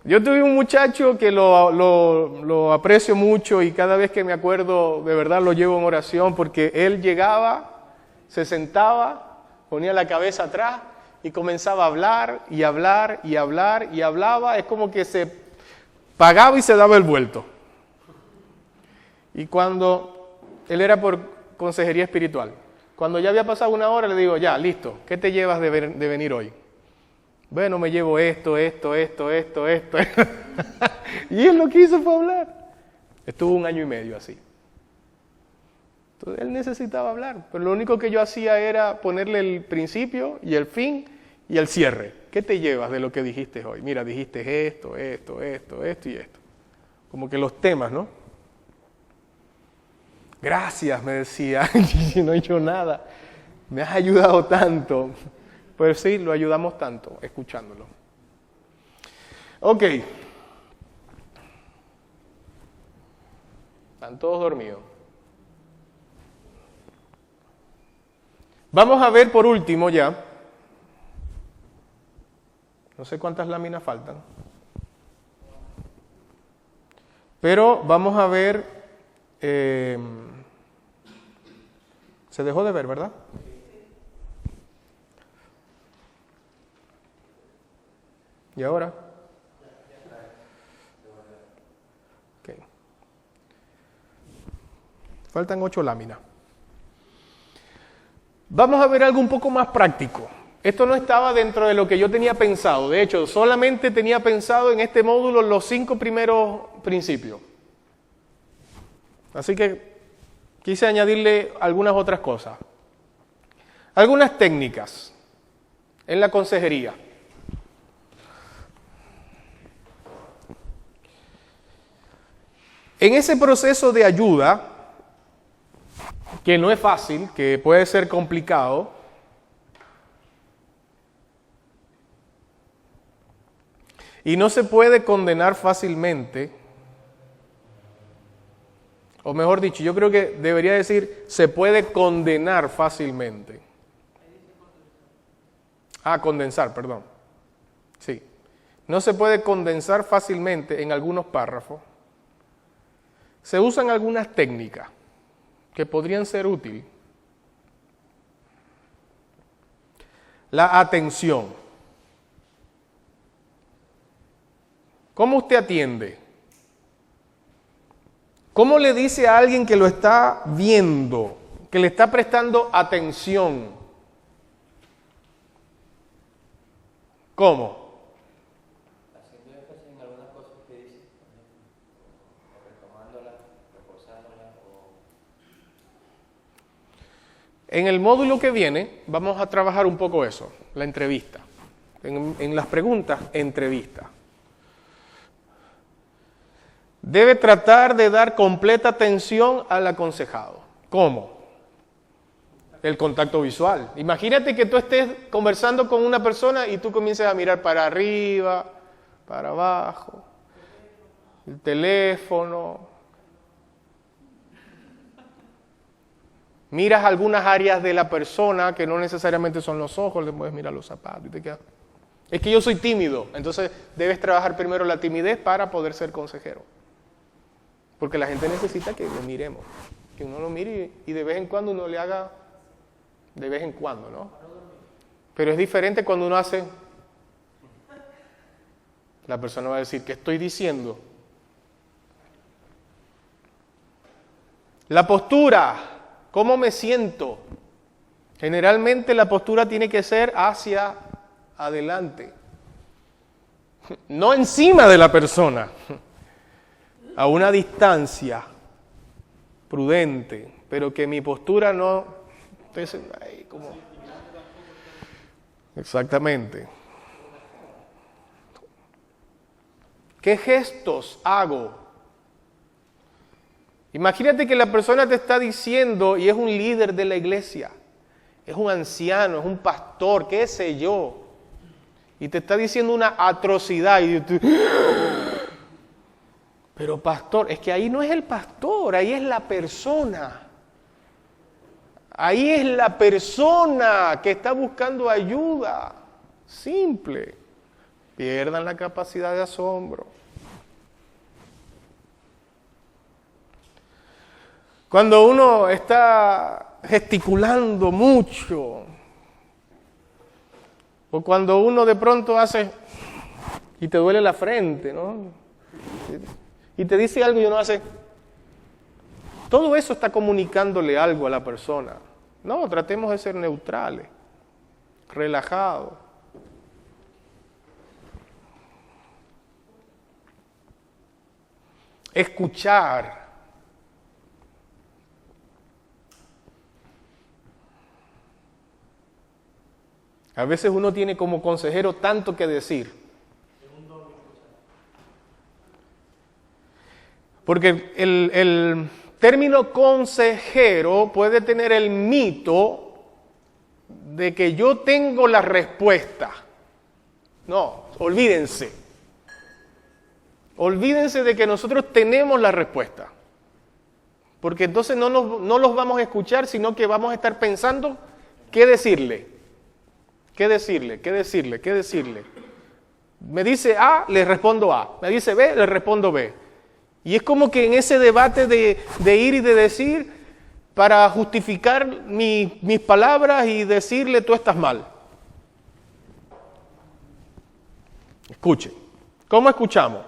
Yo tuve un muchacho que lo aprecio mucho y cada vez que me acuerdo, de verdad lo llevo en oración porque él llegaba, se sentaba, ponía la cabeza atrás y comenzaba a hablar y hablar y hablar y hablaba. Es como que se pagaba y se daba el vuelto. Y cuando él era por consejería espiritual, cuando ya había pasado 1 hora le digo, ya, listo, ¿qué te llevas de venir hoy? Bueno, me llevo esto. Y él lo que hizo fue hablar. Estuvo 1 año y medio así. Entonces él necesitaba hablar, pero lo único que yo hacía era ponerle el principio y el fin y el cierre. ¿Qué te llevas de lo que dijiste hoy? Mira, dijiste esto y esto. Como que los temas, ¿no? Gracias, me decía, no he hecho nada. Me has ayudado tanto. Pues sí, lo ayudamos tanto, escuchándolo. Ok. Están todos dormidos. Vamos a ver por último ya. No sé cuántas láminas faltan. Pero vamos a ver. Se dejó de ver, ¿verdad? ¿Y ahora? Okay. Faltan 8 láminas. Vamos a ver algo un poco más práctico. Esto no estaba dentro de lo que yo tenía pensado. De hecho, solamente tenía pensado en este módulo los 5 primeros principios. Así que quise añadirle algunas otras cosas. Algunas técnicas en la consejería. En ese proceso de ayuda, que no es fácil, que puede ser complicado, y no se puede condenar fácilmente, o mejor dicho, yo creo que debería decir, se puede condenar fácilmente. Condensar, perdón. Sí. No se puede condensar fácilmente en algunos párrafos. Se usan algunas técnicas que podrían ser útiles. La atención. ¿Cómo usted atiende? ¿Cómo le dice a alguien que lo está viendo, que le está prestando atención? ¿Cómo? Haciendo énfasis en algunas cosas que dice, o retomándolas, reforzándolas, En el módulo que viene vamos a trabajar un poco eso, la entrevista. En las preguntas, entrevista. debe tratar de dar completa atención al aconsejado. ¿Cómo? El contacto visual. Imagínate que tú estés conversando con una persona y tú comiences a mirar para arriba, para abajo, el teléfono. Miras algunas áreas de la persona que no necesariamente son los ojos, le puedes mirar los zapatos y te quedas. Es que yo soy tímido, entonces debes trabajar primero la timidez para poder ser consejero. Porque la gente necesita que lo miremos, que uno lo mire y de vez en cuando uno le haga, de vez en cuando, ¿no? Pero es diferente cuando uno hace, la persona va a decir, ¿qué estoy diciendo? La postura, ¿cómo me siento? Generalmente la postura tiene que ser hacia adelante, no encima de la persona, a una distancia prudente, pero que mi postura no esté ahí como... Exactamente. ¿Qué gestos hago? Imagínate que la persona te está diciendo y es un líder de la iglesia, es un anciano, es un pastor, qué sé yo, y te está diciendo una atrocidad y tú... Pero pastor, es que ahí no es el pastor, ahí es la persona. Ahí es la persona que está buscando ayuda. Simple. Pierdan la capacidad de asombro. Cuando uno está gesticulando mucho, o cuando uno de pronto hace y te duele la frente, ¿no? Y te dice algo y uno hace, todo eso está comunicándole algo a la persona. No, tratemos de ser neutrales, relajados. Escuchar. A veces uno tiene como consejero tanto que decir. Porque el término consejero puede tener el mito de que yo tengo la respuesta. No, olvídense. Olvídense de que nosotros tenemos la respuesta. Porque entonces no los vamos a escuchar, sino que vamos a estar pensando qué decirle. ¿Qué decirle? ¿Qué decirle? ¿Qué decirle? Me dice A, le respondo A. Me dice B, le respondo B. Y es como que en ese debate de ir y de decir, para justificar mis palabras y decirle tú estás mal. Escuche. ¿Cómo escuchamos?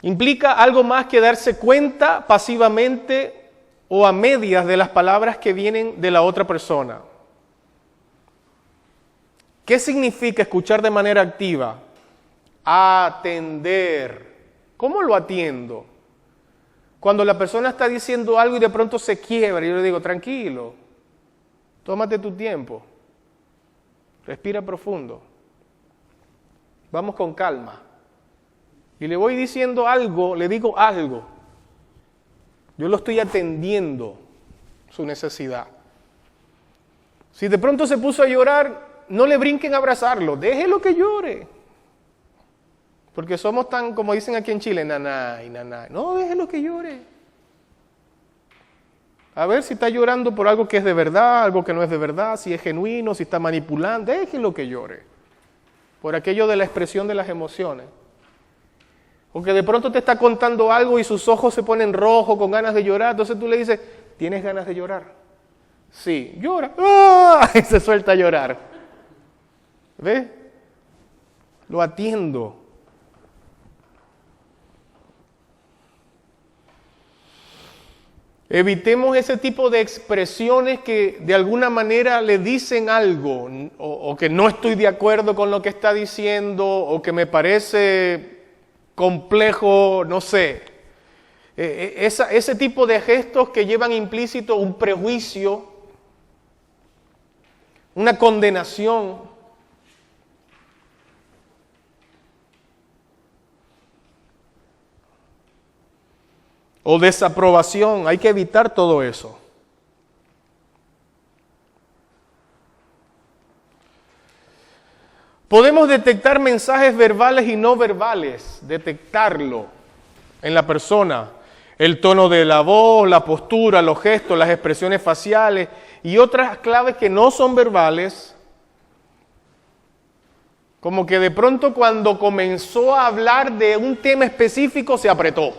Implica algo más que darse cuenta pasivamente o a medias de las palabras que vienen de la otra persona. ¿Qué significa escuchar de manera activa? Atender. ¿Cómo lo atiendo? Cuando la persona está diciendo algo y de pronto se quiebra, yo le digo, tranquilo, tómate tu tiempo, respira profundo, vamos con calma. Y le voy diciendo algo, le digo algo. Yo lo estoy atendiendo, su necesidad. Si de pronto se puso a llorar, no le brinquen a abrazarlo, déjelo que llore. Porque somos tan, como dicen aquí en Chile, nanay, nanay. No, déjelo que llore. A ver si está llorando por algo que es de verdad, algo que no es de verdad, si es genuino, si está manipulando, déjelo que llore. Por aquello de la expresión de las emociones. Porque de pronto te está contando algo y sus ojos se ponen rojos con ganas de llorar, entonces tú le dices, ¿tienes ganas de llorar? Sí, llora. ¡Ah! Y se suelta a llorar. ¿Ves? Lo atiendo. Evitemos ese tipo de expresiones que de alguna manera le dicen algo, o que no estoy de acuerdo con lo que está diciendo, o que me parece complejo, no sé. Ese tipo de gestos que llevan implícito un prejuicio, una condenación. o desaprobación. Hay que evitar todo eso. Podemos detectar mensajes verbales y no verbales, detectarlo en la persona. El tono de la voz, la postura, los gestos, las expresiones faciales y otras claves que no son verbales. Como que de pronto cuando comenzó a hablar de un tema específico se apretó.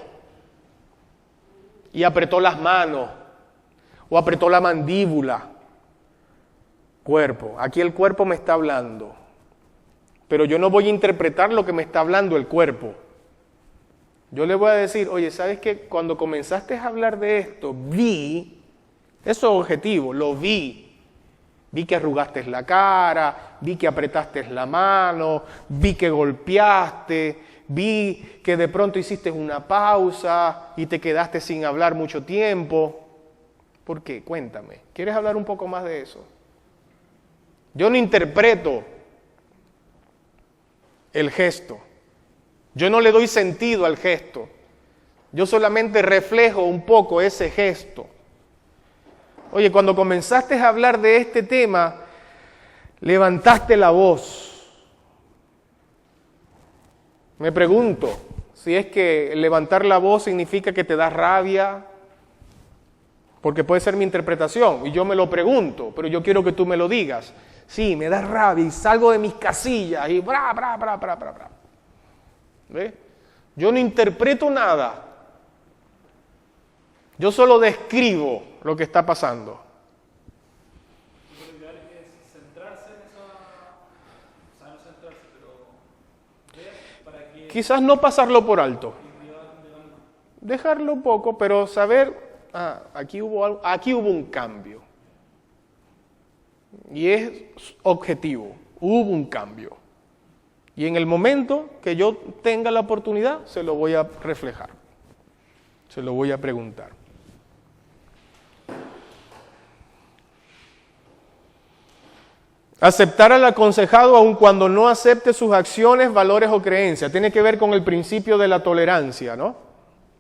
Y apretó las manos o apretó la mandíbula. Cuerpo. Aquí el cuerpo me está hablando. Pero yo no voy a interpretar lo que me está hablando el cuerpo. Yo le voy a decir, oye, ¿sabes qué? Cuando comenzaste a hablar de esto, vi, eso es objetivo, lo vi. Vi que arrugaste la cara, vi que apretaste la mano, vi que golpeaste, vi que de pronto hiciste una pausa y te quedaste sin hablar mucho tiempo. ¿Por qué? Cuéntame. ¿Quieres hablar un poco más de eso? Yo no interpreto el gesto. Yo no le doy sentido al gesto. Yo solamente reflejo un poco ese gesto. Oye, cuando comenzaste a hablar de este tema, levantaste la voz. Me pregunto si es que levantar la voz significa que te da rabia, porque puede ser mi interpretación, y yo me lo pregunto, pero yo quiero que tú me lo digas. Sí, me da rabia y salgo de mis casillas y bra. ¿Ve? Yo no interpreto nada. Yo solo describo lo que está pasando. Lo ideal es centrarse en esa... O sea, no centrarse, pero ver para que... Quizás no pasarlo por alto. Dejarlo un poco, pero saber, aquí hubo un cambio. Y es objetivo, hubo un cambio. Y en el momento que yo tenga la oportunidad, se lo voy a reflejar. Se lo voy a preguntar. Aceptar al aconsejado aun cuando no acepte sus acciones, valores o creencias. Tiene que ver con el principio de la tolerancia, ¿no?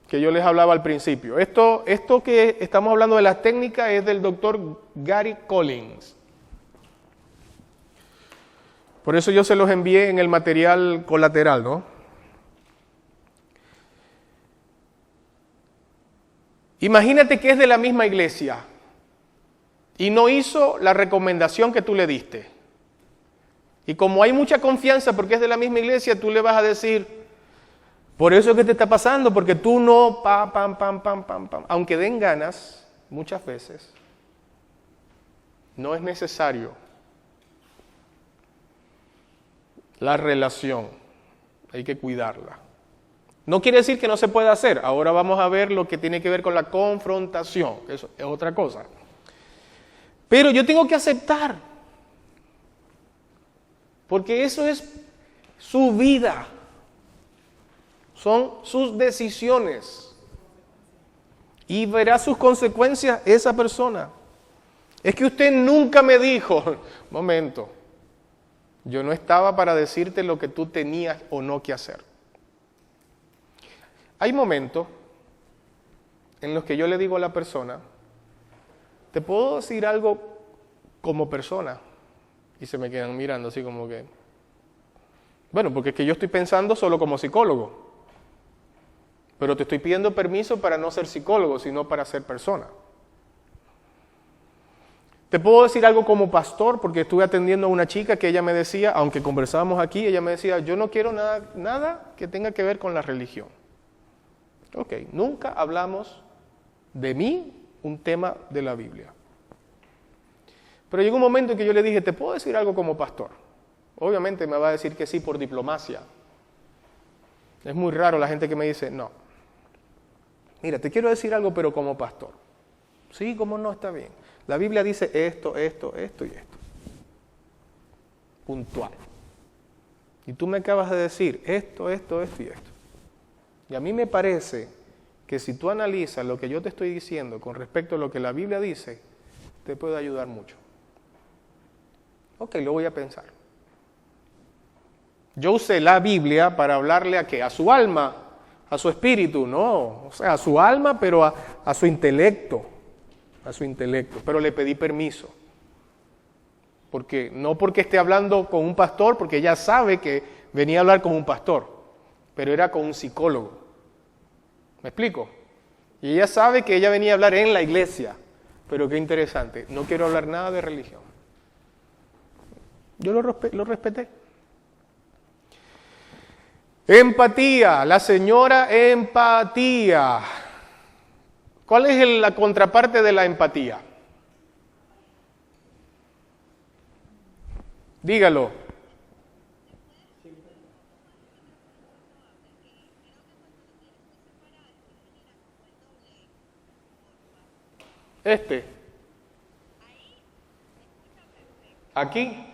Que yo les hablaba al principio. Esto que estamos hablando de las técnicas es del doctor Gary Collins. Por eso yo se los envié en el material colateral, ¿no? Imagínate que es de la misma iglesia y no hizo la recomendación que tú le diste. Y como hay mucha confianza porque es de la misma iglesia, tú le vas a decir, por eso es que te está pasando, porque tú no, pam. Aunque den ganas, muchas veces, no es necesario. La relación, hay que cuidarla. No quiere decir que no se pueda hacer. Ahora vamos a ver lo que tiene que ver con la confrontación, eso es otra cosa. Pero yo tengo que aceptar, porque eso es su vida, son sus decisiones y verá sus consecuencias esa persona. Es que usted nunca me dijo, momento, yo no estaba para decirte lo que tú tenías o no que hacer. Hay momentos en los que yo le digo a la persona, ¿te puedo decir algo como persona? Y se me quedan mirando así como que, bueno, porque es que yo estoy pensando solo como psicólogo, pero te estoy pidiendo permiso para no ser psicólogo, sino para ser persona. Te puedo decir algo como pastor, porque estuve atendiendo a una chica que ella me decía, aunque conversábamos aquí, ella me decía, yo no quiero nada que tenga que ver con la religión. Ok, nunca hablamos de mí un tema de la Biblia. Pero llegó un momento en que yo le dije, ¿te puedo decir algo como pastor? Obviamente me va a decir que sí por diplomacia. Es muy raro la gente que me dice, no. Mira, te quiero decir algo, pero como pastor. Sí, cómo no, está bien. La Biblia dice esto y esto. Puntual. Y tú me acabas de decir esto y esto. Y a mí me parece que si tú analizas lo que yo te estoy diciendo con respecto a lo que la Biblia dice, te puede ayudar mucho. Ok, lo voy a pensar. Yo usé la Biblia para hablarle a ¿qué? A su alma, a su espíritu, no, o sea, a su alma, pero a su intelecto, pero le pedí permiso. Porque, no porque esté hablando con un pastor, porque ella sabe que venía a hablar con un pastor, pero era con un psicólogo. ¿Me explico? Y ella sabe que ella venía a hablar en la iglesia, pero qué interesante, no quiero hablar nada de religión. Yo lo respeté. Empatía, la señora empatía. ¿Cuál es la contraparte de la empatía? Dígalo. Aquí.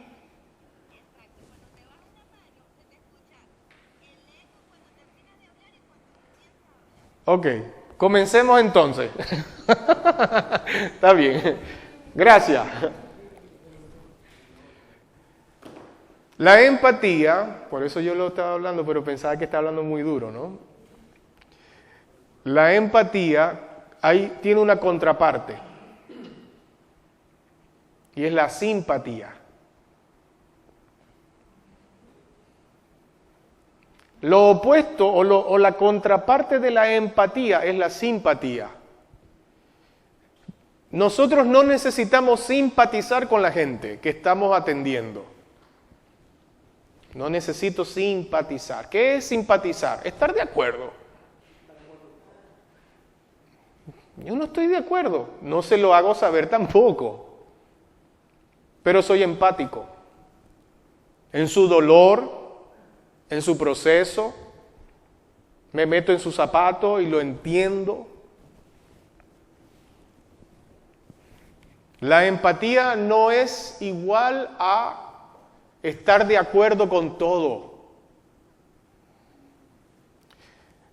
Ok, comencemos entonces. Está bien. Gracias. La empatía, por eso yo lo estaba hablando, pero pensaba que estaba hablando muy duro, ¿no? La empatía tiene una contraparte, y es la simpatía. Lo opuesto o la contraparte de la empatía es la simpatía. Nosotros no necesitamos simpatizar con la gente que estamos atendiendo. No necesito simpatizar. ¿Qué es simpatizar? Estar de acuerdo. Yo no estoy de acuerdo. No se lo hago saber tampoco. Pero soy empático. En su dolor, en su proceso, me meto en su zapato y lo entiendo. La empatía no es igual a estar de acuerdo con todo.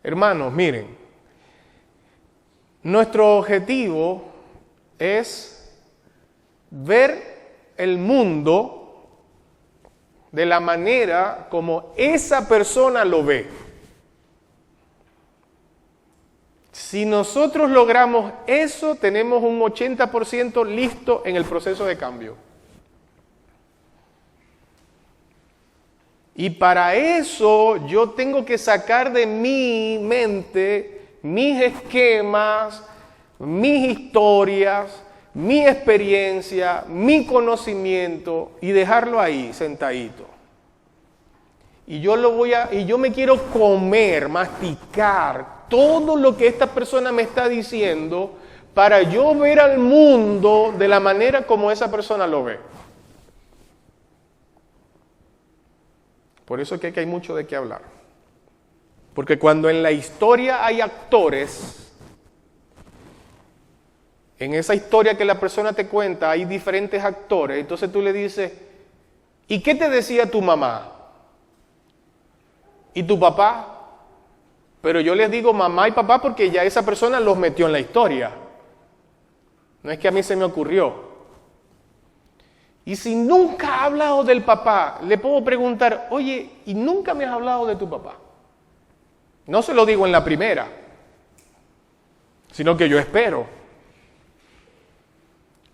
Hermanos, miren, nuestro objetivo es ver el mundo de la manera como esa persona lo ve. Si nosotros logramos eso, tenemos un 80% listo en el proceso de cambio. Y para eso yo tengo que sacar de mi mente mis esquemas, mis historias, mi experiencia, mi conocimiento y dejarlo ahí sentadito. Y yo me quiero comer, masticar todo lo que esta persona me está diciendo para yo ver al mundo de la manera como esa persona lo ve. Por eso es que hay mucho de qué hablar. Porque cuando en la historia hay actores, en esa historia que la persona te cuenta hay diferentes actores, entonces tú le dices, ¿y qué te decía tu mamá? ¿Y tu papá? Pero yo les digo mamá y papá porque ya esa persona los metió en la historia. No es que a mí se me ocurrió. Y si nunca ha hablado del papá, le puedo preguntar, oye, ¿y nunca me has hablado de tu papá? No se lo digo en la primera, sino que yo espero.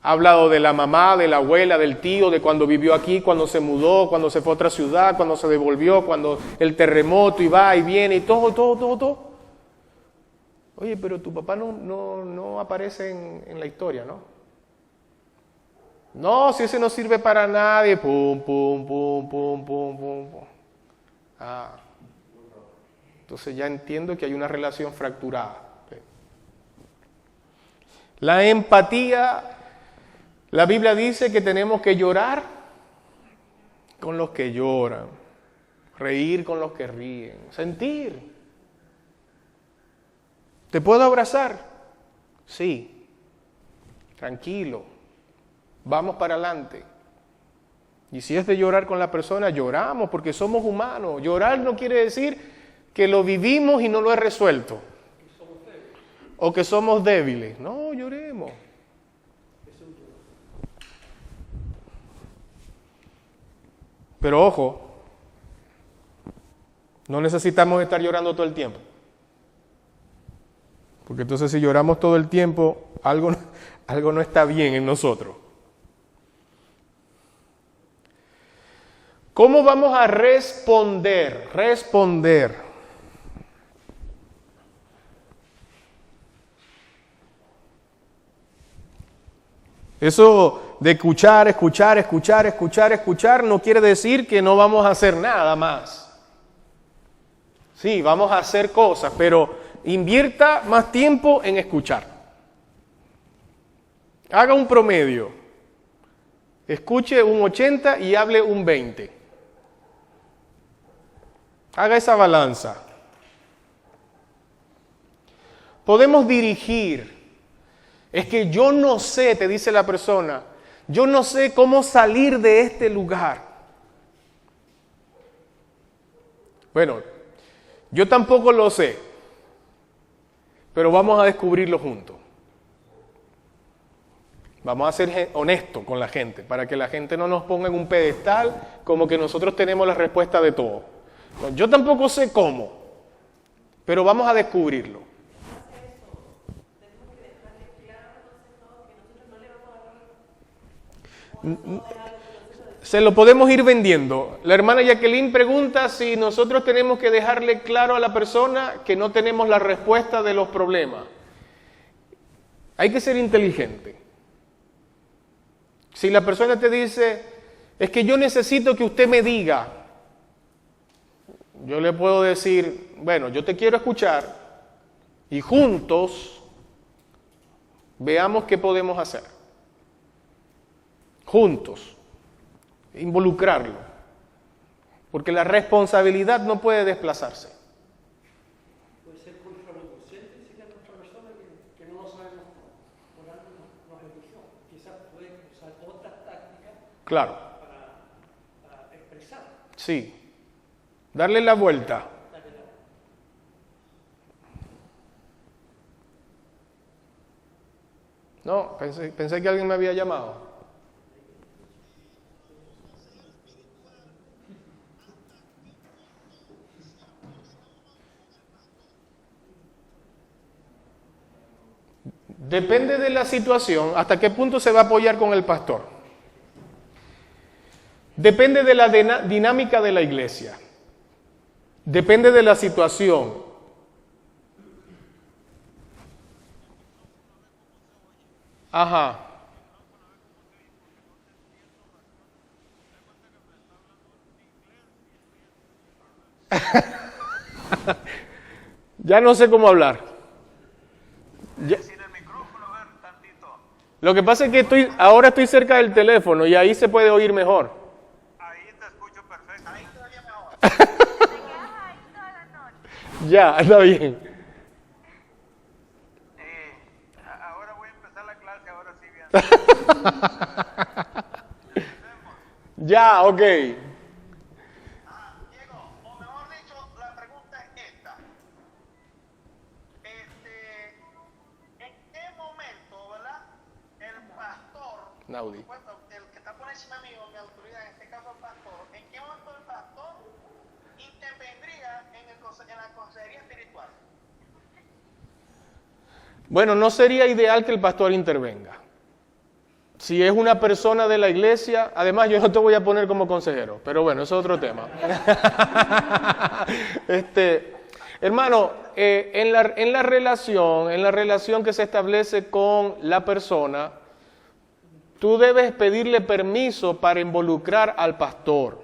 Ha hablado de la mamá, de la abuela, del tío, de cuando vivió aquí, cuando se mudó, cuando se fue a otra ciudad, cuando se devolvió, cuando el terremoto y va y viene y todo. Oye, pero tu papá no aparece en la historia, ¿no? No, si ese no sirve para nadie, pum. Ah, entonces ya entiendo que hay una relación fracturada. La empatía, la Biblia dice que tenemos que llorar con los que lloran, reír con los que ríen, sentir. ¿Te puedo abrazar? Sí, tranquilo. Vamos para adelante. Y si es de llorar con la persona, lloramos porque somos humanos. Llorar no quiere decir que lo vivimos y no lo he resuelto. O que somos débiles. No, lloremos. Pero ojo, no necesitamos estar llorando todo el tiempo. Porque entonces si lloramos todo el tiempo, algo no está bien en nosotros. ¿Cómo vamos a responder? Responder. Eso de escuchar no quiere decir que no vamos a hacer nada más. Sí, vamos a hacer cosas, pero invierta más tiempo en escuchar. Haga un promedio. Escuche un 80 y hable un 20. Haga esa balanza. Podemos dirigir. Es que yo no sé, te dice la persona, yo no sé cómo salir de este lugar. Bueno, yo tampoco lo sé, pero vamos a descubrirlo juntos. Vamos a ser honestos con la gente, para que la gente no nos ponga en un pedestal como que nosotros tenemos la respuesta de todo. Yo tampoco sé cómo, pero vamos a descubrirlo. Se lo podemos ir vendiendo. La hermana Jacqueline pregunta si nosotros tenemos que dejarle claro a la persona que no tenemos la respuesta de los problemas. Hay que ser inteligente. Si la persona te dice, es que yo necesito que usted me diga, yo le puedo decir, bueno, yo te quiero escuchar y juntos veamos qué podemos hacer. Juntos, involucrarlo, porque la responsabilidad no puede desplazarse. Puede ser contraproducente decirle a nuestra persona que no lo sabemos por algo nos eligió. Quizás puede usar otras tácticas Claro, para expresar. sí, darle la vuelta. No, pensé que alguien me había llamado. Depende de la situación, hasta qué punto se va a apoyar con el pastor. Depende de la dinámica de la iglesia. Depende de la situación. Ajá. Ya no sé cómo hablar. Ya. Lo que pasa es que ahora estoy cerca del teléfono y ahí se puede oír mejor. Ahí te escucho perfecto. Ahí te oye mejor. Ya, está bien. Ahora voy a empezar la clase, ahora sí bien. Ya, ok. Diego, o mejor dicho, la pregunta es esta. ¿En qué momento, verdad, el pastor, Naudi. el que está por encima mío, mi autoridad, en este caso el pastor, en qué momento el pastor intervendría en la consejería espiritual? Bueno, no sería ideal que el pastor intervenga. Si es una persona de la iglesia, además yo no te voy a poner como consejero, pero bueno, eso es otro tema. Hermano, en la relación que se establece con la persona, tú debes pedirle permiso para involucrar al pastor.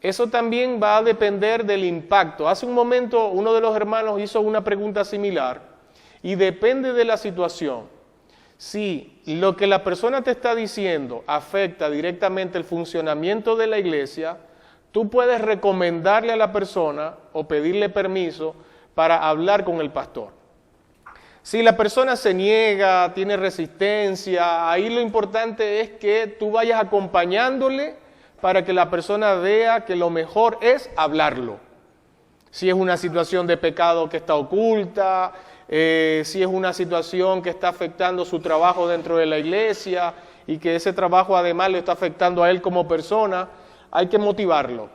Eso también va a depender del impacto. Hace un momento uno de los hermanos hizo una pregunta similar y depende de la situación. Si lo que la persona te está diciendo afecta directamente el funcionamiento de la iglesia, tú puedes recomendarle a la persona o pedirle permiso para hablar con el pastor. Si la persona se niega, tiene resistencia, ahí lo importante es que tú vayas acompañándole para que la persona vea que lo mejor es hablarlo. Si es una situación de pecado que está oculta, si es una situación que está afectando su trabajo dentro de la iglesia y que ese trabajo además le está afectando a él como persona, hay que motivarlo.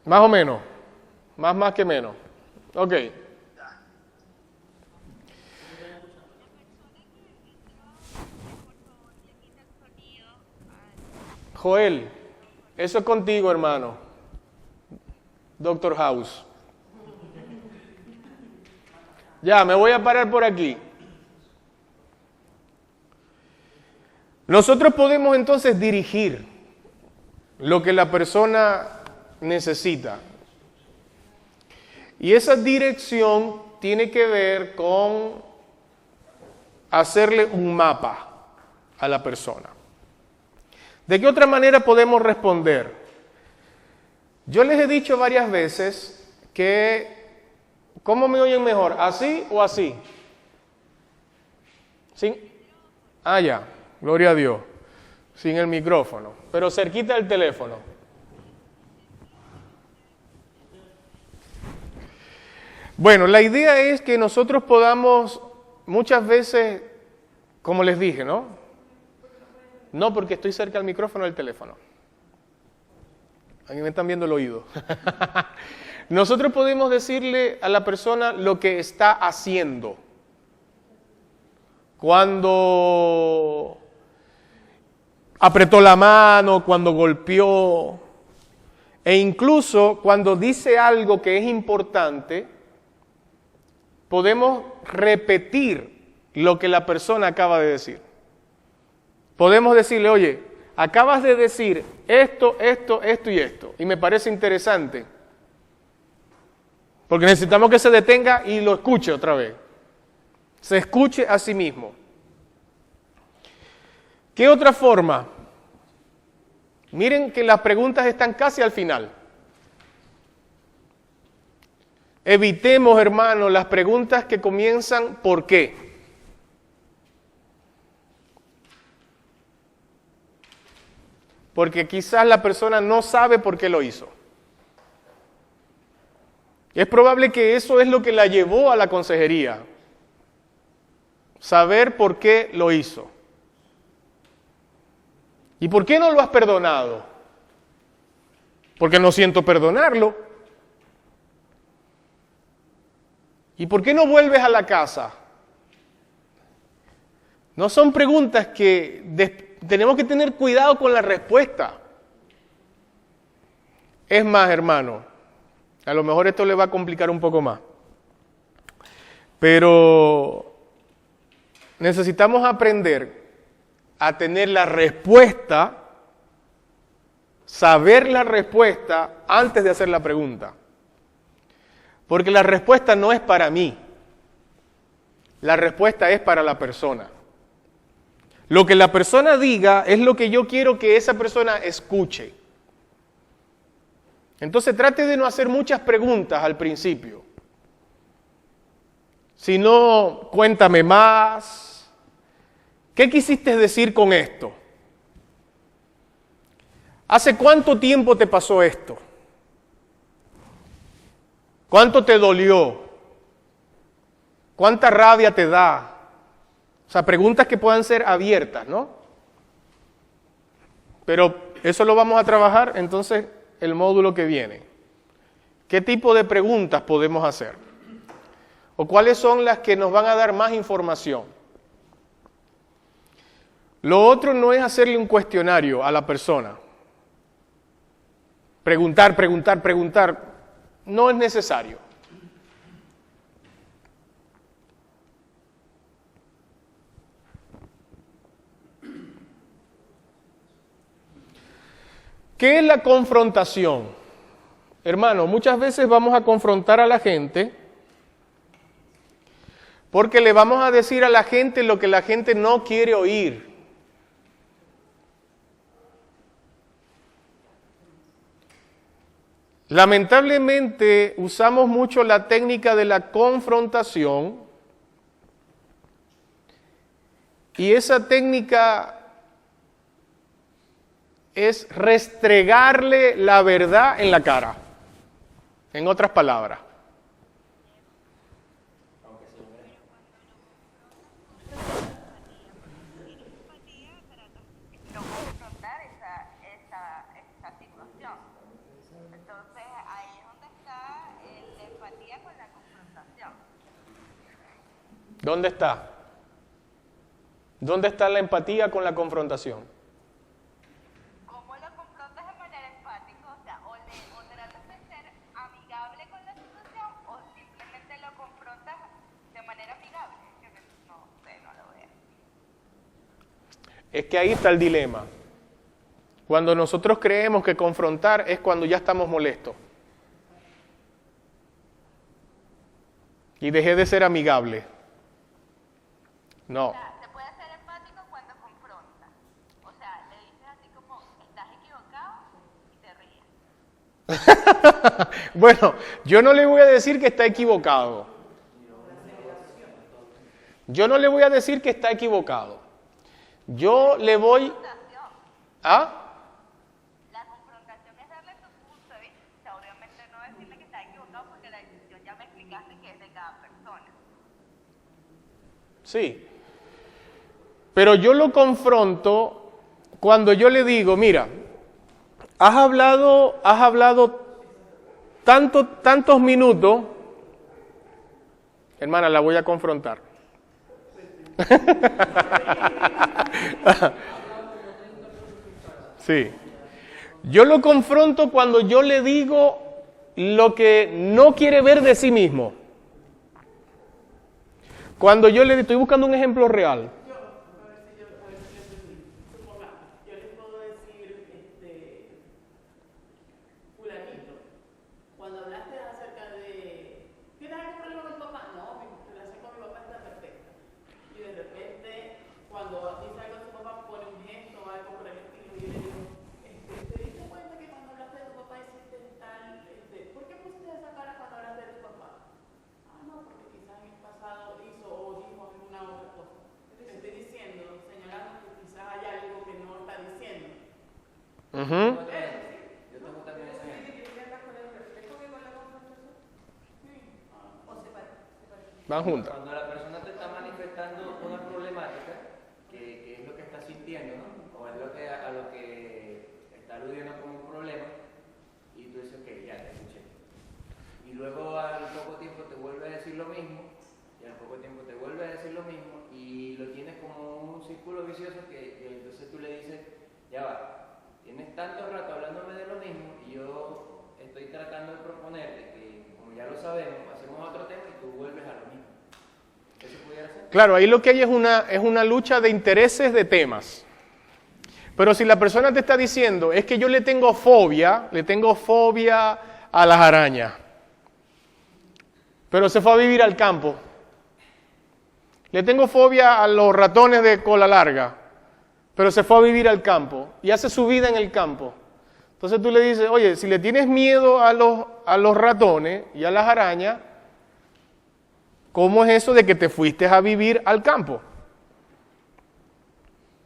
Más o menos. Más que menos. Ok. Joel, eso es contigo, hermano. Doctor House. Ya, me voy a parar por aquí. Nosotros podemos entonces dirigir lo que la persona necesita. Y esa dirección tiene que ver con hacerle un mapa a la persona. ¿De qué otra manera podemos responder? Yo les he dicho varias veces que, ¿cómo me oyen mejor? ¿Así o así? ¿Sí? Ah, ya, gloria a Dios. Sin el micrófono, pero cerquita del teléfono. Bueno, la idea es que nosotros podamos muchas veces, como les dije, ¿no? No, porque estoy cerca del micrófono del teléfono. A mí me están viendo el oído. Nosotros podemos decirle a la persona lo que está haciendo. Cuando apretó la mano, cuando golpeó, e incluso cuando dice algo que es importante, podemos repetir lo que la persona acaba de decir. Podemos decirle, oye, acabas de decir esto y esto, y me parece interesante, porque necesitamos que se detenga y lo escuche otra vez. Se escuche a sí mismo. ¿Qué otra forma? Miren que las preguntas están casi al final. Evitemos, hermanos, las preguntas que comienzan ¿por qué? Porque quizás la persona no sabe por qué lo hizo. Es probable que eso es lo que la llevó a la consejería. Saber por qué lo hizo. ¿Y por qué no lo has perdonado? Porque no siento perdonarlo. ¿Y por qué no vuelves a la casa? No son preguntas que tenemos que tener cuidado con la respuesta. Es más, hermano, a lo mejor esto le va a complicar un poco más. Pero necesitamos aprender a tener la respuesta, saber la respuesta antes de hacer la pregunta. Porque la respuesta no es para mí. La respuesta es para la persona. Lo que la persona diga es lo que yo quiero que esa persona escuche. Entonces trate de no hacer muchas preguntas al principio. Sino, cuéntame más. ¿Qué quisiste decir con esto? ¿Hace cuánto tiempo te pasó esto? ¿Cuánto te dolió? ¿Cuánta rabia te da? O sea, preguntas que puedan ser abiertas, ¿no? Pero eso lo vamos a trabajar entonces el módulo que viene. ¿Qué tipo de preguntas podemos hacer? ¿O cuáles son las que nos van a dar más información? Lo otro no es hacerle un cuestionario a la persona. Preguntar. No es necesario. ¿Qué es la confrontación? Hermano, muchas veces vamos a confrontar a la gente porque le vamos a decir a la gente lo que la gente no quiere oír. Lamentablemente usamos mucho la técnica de la confrontación y esa técnica es restregarle la verdad en la cara, en otras palabras. Esa situación. Entonces ahí es donde está ¿Dónde está? ¿Dónde está la empatía con la confrontación? ¿Cómo lo confrontas de manera empática? O sea, o tratas de ser amigable con la situación o simplemente lo confrontas de manera amigable. No sé, no lo veo. Es que ahí está el dilema. Cuando nosotros creemos que confrontar es cuando ya estamos molestos. Y dejé de ser amigable. No. O sea, se puede ser empático cuando confrontas. O sea, le dices así como, estás equivocado y te ríes. Bueno, yo no le voy a decir que está equivocado. Yo no le voy a decir que está equivocado. Yo le voy... ¿Ah? La confrontación es darle tu punto de vista. O sea, obviamente no decirle que está equivocado porque la decisión ya me explicaste que es de cada persona. Sí. Pero yo lo confronto cuando yo le digo, mira, has hablado tantos minutos, hermana, la voy a confrontar. Sí. Yo lo confronto cuando yo le digo lo que no quiere ver de sí mismo. Cuando yo le estoy buscando un ejemplo real. Yo les puedo decir, fulanito, cuando hablaste acerca de, ¿tienes algún problema con tu papá? No, mi relación con mi papá está perfecta. Y de repente, cuando dice algo de su papá, pone un gesto o algo por el estilo, y yo le digo, ¿te diste cuenta que cuando hablaste de tu papá hiciste tal, ¿por qué pusiste esa cara cuando hablaste de tu papá? Ah, no, porque quizás en el pasado hizo o dijo alguna otra cosa. Te estoy diciendo, señalando que quizás hay algo que no está diciendo. Ujú. Yo tengo también ese ejemplo. Van juntas. Cuando la persona te está manifestando una problemática, que es lo que está sintiendo, ¿no? O es lo que, a lo que está aludiendo como un problema, y tú dices, ok, ya te escuché. Y luego al poco tiempo te vuelve a decir lo mismo, y al poco tiempo te vuelve a decir lo mismo, y lo tienes como un círculo vicioso que entonces tú le dices, ya va, tienes tanto rato hablándome de lo mismo, y yo estoy tratando de proponerte que, como ya lo sabemos, hacemos otro tema y tú vuelves a lo mismo. ¿Eso pudiera ser? Claro, ahí lo que hay es una lucha de intereses de temas. Pero si la persona te está diciendo, es que yo le tengo fobia a las arañas, pero se fue a vivir al campo. Le tengo fobia a los ratones de cola larga, pero se fue a vivir al campo y hace su vida en el campo. Entonces tú le dices, oye, si le tienes miedo a los ratones y a las arañas, ¿cómo es eso de que te fuiste a vivir al campo?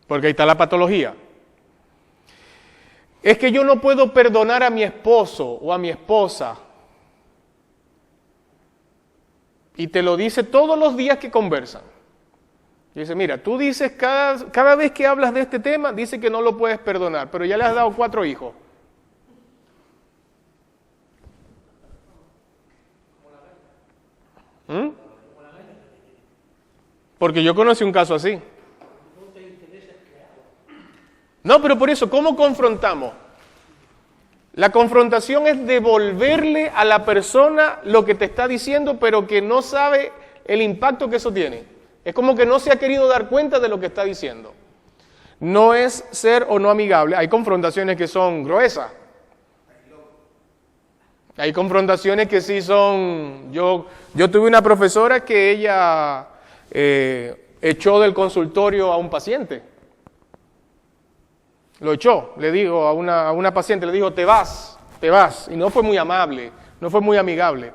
Porque ahí está la patología. Es que yo no puedo perdonar a mi esposo o a mi esposa. Y te lo dice todos los días que conversan. Dice, mira, tú dices cada vez que hablas de este tema, dice que no lo puedes perdonar, pero ya le has dado 4 hijos. ¿Mm? Porque yo conocí un caso así. No, pero por eso, ¿cómo confrontamos? La confrontación es devolverle a la persona lo que te está diciendo, pero que no sabe el impacto que eso tiene. Es como que no se ha querido dar cuenta de lo que está diciendo. No es ser o no amigable. Hay confrontaciones que son gruesas. Hay confrontaciones que sí son... Yo tuve una profesora que ella echó del consultorio a un paciente. Lo echó, le dijo a una paciente, le dijo, te vas. Y no fue muy amable, no fue muy amigable.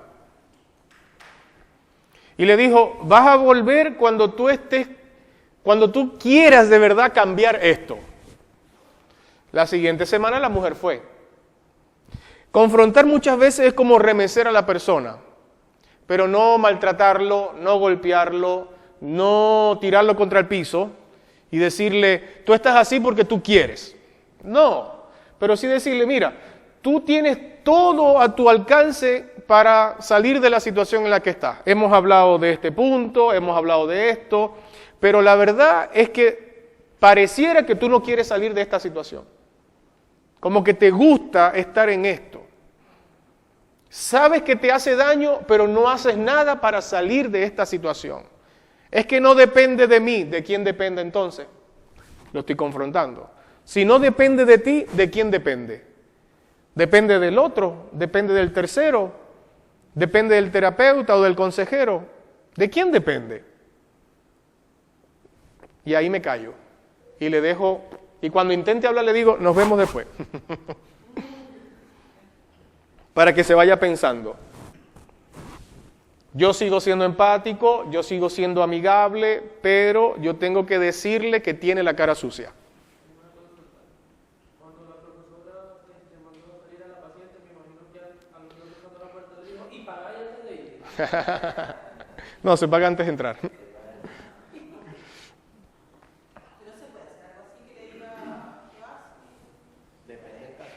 Y le dijo, vas a volver cuando tú quieras de verdad cambiar esto. La siguiente semana la mujer fue. Confrontar muchas veces es como remecer a la persona, pero no maltratarlo, no golpearlo, no tirarlo contra el piso y decirle, tú estás así porque tú quieres. No, pero sí decirle, mira, tú tienes todo a tu alcance para salir de la situación en la que estás. Hemos hablado de este punto, hemos hablado de esto, pero la verdad es que pareciera que tú no quieres salir de esta situación. Como que te gusta estar en esto. Sabes que te hace daño, pero no haces nada para salir de esta situación. Es que no depende de mí. ¿De quién depende entonces? Lo estoy confrontando. Si no depende de ti, ¿de quién depende? Depende del otro, depende del tercero, depende del terapeuta o del consejero. ¿De quién depende? Y ahí me callo. Y le dejo, y cuando intente hablar le digo, nos vemos después. Para que se vaya pensando. Yo sigo siendo empático, yo sigo siendo amigable, pero yo tengo que decirle que tiene la cara sucia. Cuando la profesora mandó a salir a la paciente, me imagino que a lo mejor cuando la puerta le dijo, y paga antes de ir. No, se paga antes de entrar.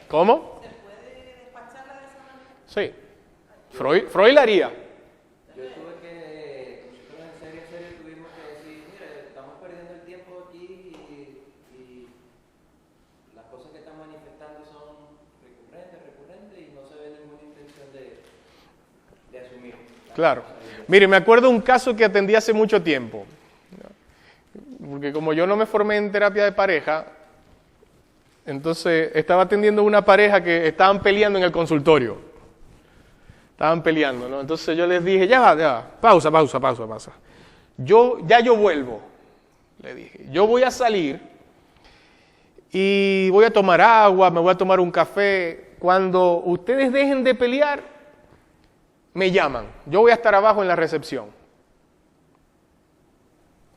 ¿Cómo? ¿Se puede despacharla de esa manera? Sí. Freud la haría. Yo tuve que, nosotros en serio tuvimos que decir, mire, estamos perdiendo el tiempo aquí y las cosas que están manifestando son recurrentes y no se ve ninguna intención de asumir. Claro. Mire, me acuerdo de un caso que atendí hace mucho tiempo. Porque como yo no me formé en terapia de pareja, entonces estaba atendiendo una pareja que estaban peleando en el consultorio. Estaban peleando, ¿no? Entonces yo les dije, ya va, pausa. Yo vuelvo, le dije. Yo voy a salir y voy a tomar agua, me voy a tomar un café. Cuando ustedes dejen de pelear, me llaman. Yo voy a estar abajo en la recepción.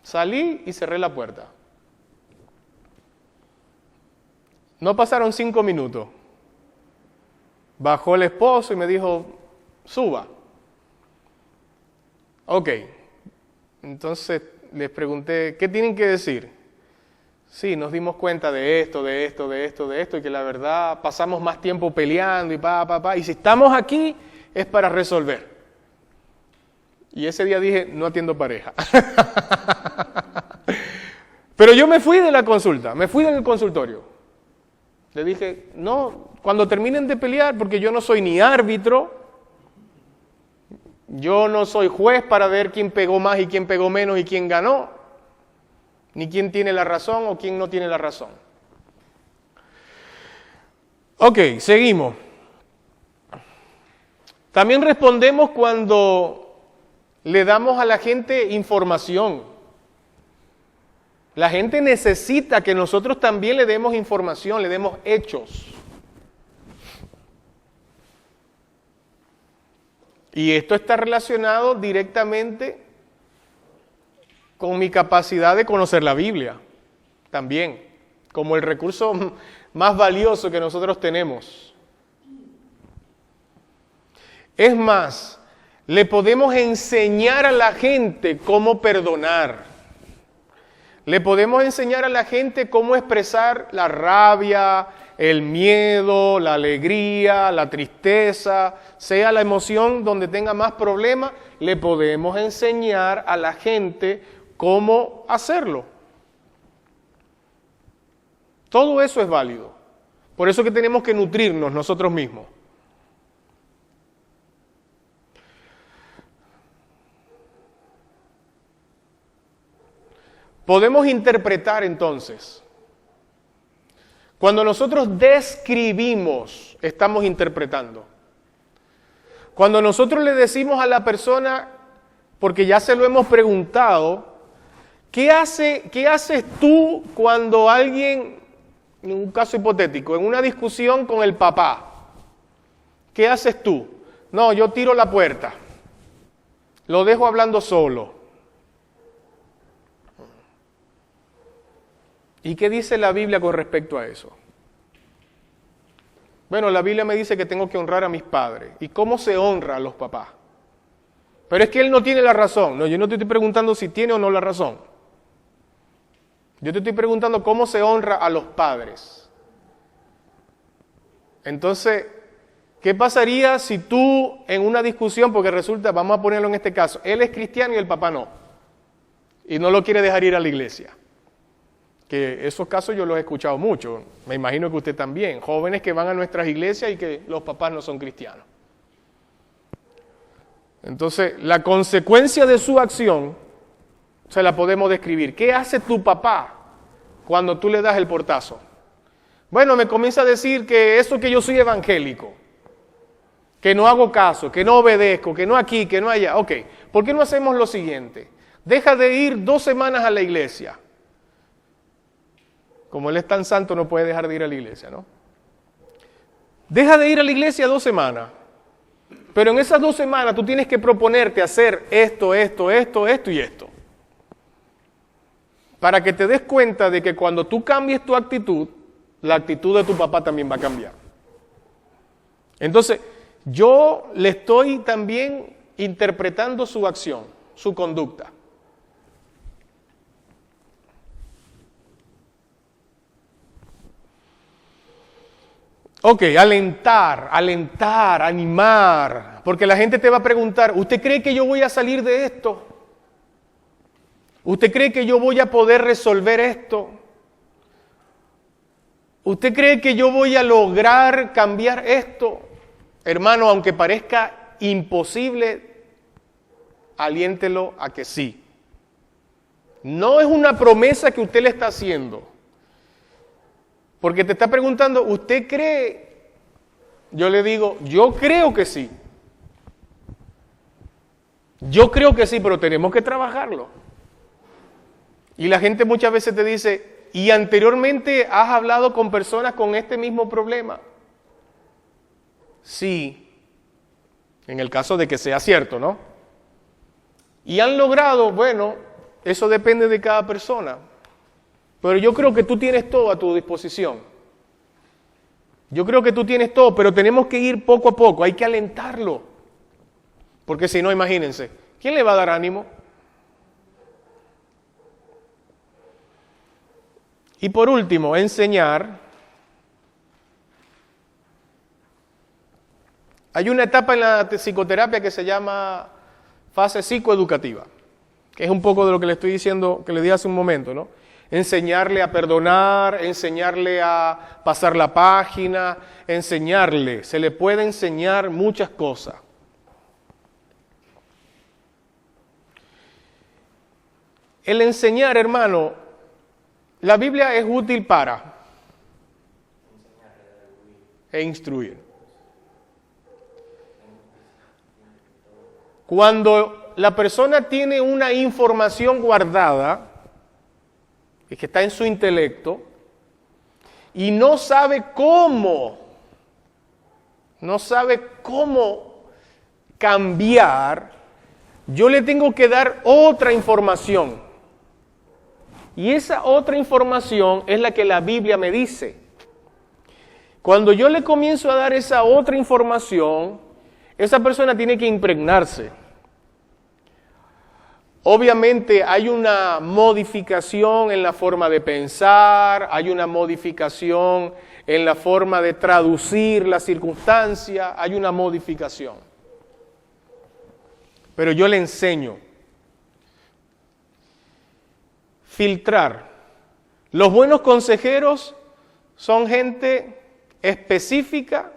Salí y cerré la puerta. No pasaron 5 minutos. Bajó el esposo y me dijo, suba. Ok. Entonces les pregunté, ¿qué tienen que decir? Sí, nos dimos cuenta de esto, y que la verdad pasamos más tiempo peleando y si estamos aquí es para resolver. Y ese día dije, no atiendo pareja. Pero yo me fui de la consulta, me fui del consultorio. Le dije, no, cuando terminen de pelear, porque yo no soy ni árbitro, yo no soy juez para ver quién pegó más y quién pegó menos y quién ganó, ni quién tiene la razón o quién no tiene la razón. Ok, seguimos. También respondemos cuando le damos a la gente información. La gente necesita que nosotros también le demos información, le demos hechos. Y esto está relacionado directamente con mi capacidad de conocer la Biblia, también, como el recurso más valioso que nosotros tenemos. Es más, le podemos enseñar a la gente cómo perdonar. Le podemos enseñar a la gente cómo expresar la rabia, el miedo, la alegría, la tristeza, sea la emoción donde tenga más problemas, le podemos enseñar a la gente cómo hacerlo. Todo eso es válido. Por eso que tenemos que nutrirnos nosotros mismos. Podemos interpretar entonces. Cuando nosotros describimos, estamos interpretando. Cuando nosotros le decimos a la persona, porque ya se lo hemos preguntado, ¿qué haces tú cuando alguien, en un caso hipotético, en una discusión con el papá, ¿qué haces tú? No, yo tiro la puerta, lo dejo hablando solo. ¿Y qué dice la Biblia con respecto a eso? Bueno, la Biblia me dice que tengo que honrar a mis padres. ¿Y cómo se honra a los papás? Pero es que él no tiene la razón. No, yo no te estoy preguntando si tiene o no la razón. Yo te estoy preguntando cómo se honra a los padres. Entonces, ¿Qué pasaría si tú en una discusión, porque resulta, vamos a ponerlo en este caso, él es cristiano y el papá no, y no lo quiere dejar ir a la iglesia? Que esos casos yo los he escuchado mucho, me imagino que usted también, jóvenes que van a nuestras iglesias y que los papás no son cristianos. Entonces, la consecuencia de su acción se la podemos describir. ¿Qué hace tu papá cuando tú le das el portazo? Bueno, me comienza a decir que eso que yo soy evangélico, que no hago caso, que no obedezco, que no aquí, que no allá. Ok, ¿por qué no hacemos lo siguiente? Deja de ir 2 semanas a la iglesia. Como él es tan santo, no puede dejar de ir a la iglesia, ¿no? Deja de ir a la iglesia 2 semanas. Pero en esas 2 semanas tú tienes que proponerte hacer esto y esto. Para que te des cuenta de que cuando tú cambies tu actitud, la actitud de tu papá también va a cambiar. Entonces, yo le estoy también interpretando su acción, su conducta. Ok, alentar, animar, porque la gente te va a preguntar, ¿usted cree que yo voy a salir de esto? ¿Usted cree que yo voy a poder resolver esto? ¿Usted cree que yo voy a lograr cambiar esto? Hermano, aunque parezca imposible, aliéntelo a que sí. No es una promesa que usted le está haciendo. Porque te está preguntando, ¿usted cree? Yo le digo, yo creo que sí. Yo creo que sí, pero tenemos que trabajarlo. Y la gente muchas veces te dice, ¿y anteriormente has hablado con personas con este mismo problema? Sí, en el caso de que sea cierto, ¿no? Y han logrado, bueno, eso depende de cada persona. Pero yo creo que tú tienes todo a tu disposición. Yo creo que tú tienes todo, pero tenemos que ir poco a poco, hay que alentarlo. Porque si no, imagínense, ¿quién le va a dar ánimo? Y por último, enseñar. Hay una etapa en la psicoterapia que se llama fase psicoeducativa, que es un poco de lo que le estoy diciendo, que le di hace un momento, ¿no? Enseñarle a perdonar, enseñarle a pasar la página, enseñarle, se le puede enseñar muchas cosas. El enseñar, hermano, la Biblia es útil para instruir. Cuando la persona tiene una información guardada, que está en su intelecto, y no sabe cómo cambiar, yo le tengo que dar otra información. Y esa otra información es la que la Biblia me dice. Cuando yo le comienzo a dar esa otra información, esa persona tiene que impregnarse. Obviamente hay una modificación en la forma de pensar, hay una modificación en la forma de traducir la circunstancia, hay una modificación. Pero yo le enseño. Filtrar. Los buenos consejeros son gente específica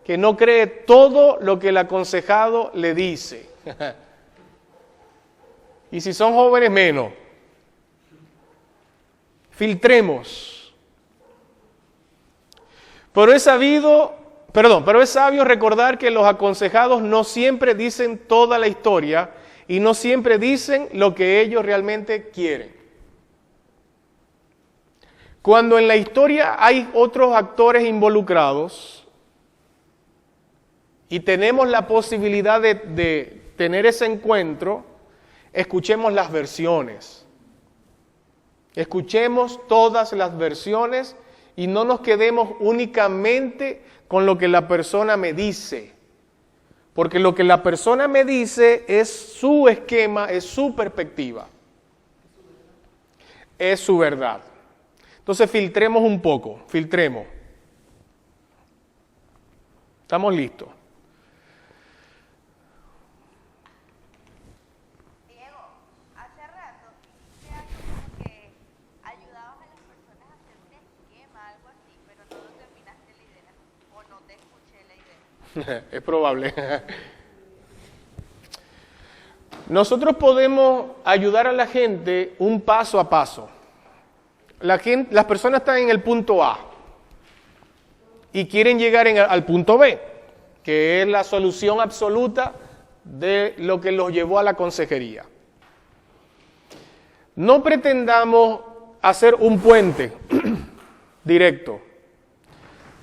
que no cree todo lo que el aconsejado le dice. Y si son jóvenes, menos. Filtremos. Pero es sabio recordar que los aconsejados no siempre dicen toda la historia y no siempre dicen lo que ellos realmente quieren. Cuando en la historia hay otros actores involucrados y tenemos la posibilidad de tener ese encuentro, escuchemos las versiones. Escuchemos todas las versiones y no nos quedemos únicamente con lo que la persona me dice. Porque lo que la persona me dice es su esquema, es su perspectiva. Es su verdad. Entonces filtremos un poco, filtremos. Estamos listos. Diego, hace rato dijiste algo como que ayudabas a las personas a hacer un esquema, algo así, pero no lo terminaste la idea, o no te escuché la idea. Es probable. Nosotros podemos ayudar a la gente un paso a paso. Las personas están en el punto A y quieren llegar al punto B, que es la solución absoluta de lo que los llevó a la consejería. No pretendamos hacer un puente directo,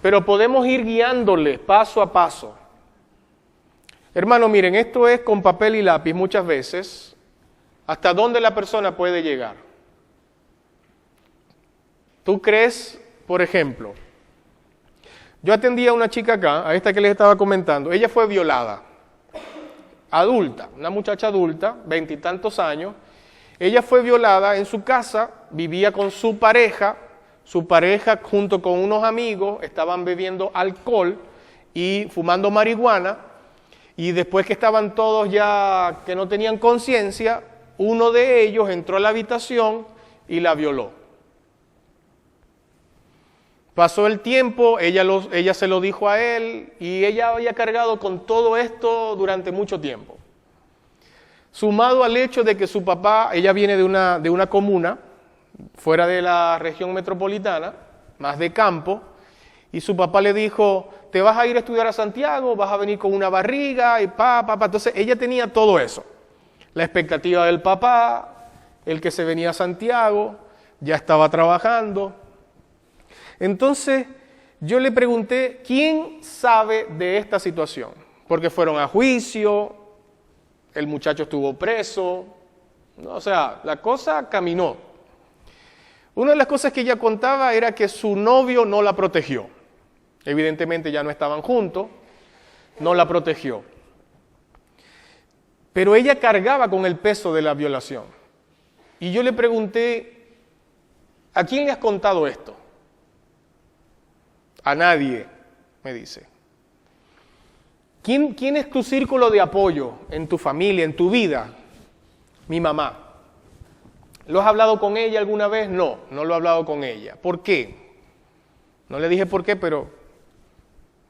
pero podemos ir guiándoles paso a paso. Hermano, miren, esto es con papel y lápiz muchas veces, hasta dónde la persona puede llegar. ¿Tú crees, por ejemplo, yo atendí a una chica acá, a esta que les estaba comentando, ella fue violada, adulta, una muchacha adulta, 20 y tantos años, ella fue violada en su casa, vivía con su pareja junto con unos amigos, estaban bebiendo alcohol y fumando marihuana, y después que estaban todos ya que no tenían conciencia, uno de ellos entró a la habitación y la violó. Pasó el tiempo, ella se lo dijo a él y ella había cargado con todo esto durante mucho tiempo. Sumado al hecho de que su papá, ella viene de una comuna fuera de la región metropolitana, más de campo, y su papá le dijo, te vas a ir a estudiar a Santiago, vas a venir con una barriga y Entonces ella tenía todo eso. La expectativa del papá, el que se venía a Santiago, ya estaba trabajando. Entonces yo le pregunté, ¿quién sabe de esta situación? Porque fueron a juicio, el muchacho estuvo preso, o sea, la cosa caminó. Una de las cosas que ella contaba era que su novio no la protegió. Evidentemente ya no estaban juntos, no la protegió. Pero ella cargaba con el peso de la violación. Y yo le pregunté, ¿a quién le has contado esto? A nadie, me dice. ¿Quién es tu círculo de apoyo en tu familia, en tu vida? Mi mamá. ¿Lo has hablado con ella alguna vez? No, no lo he hablado con ella. ¿Por qué? No le dije por qué, pero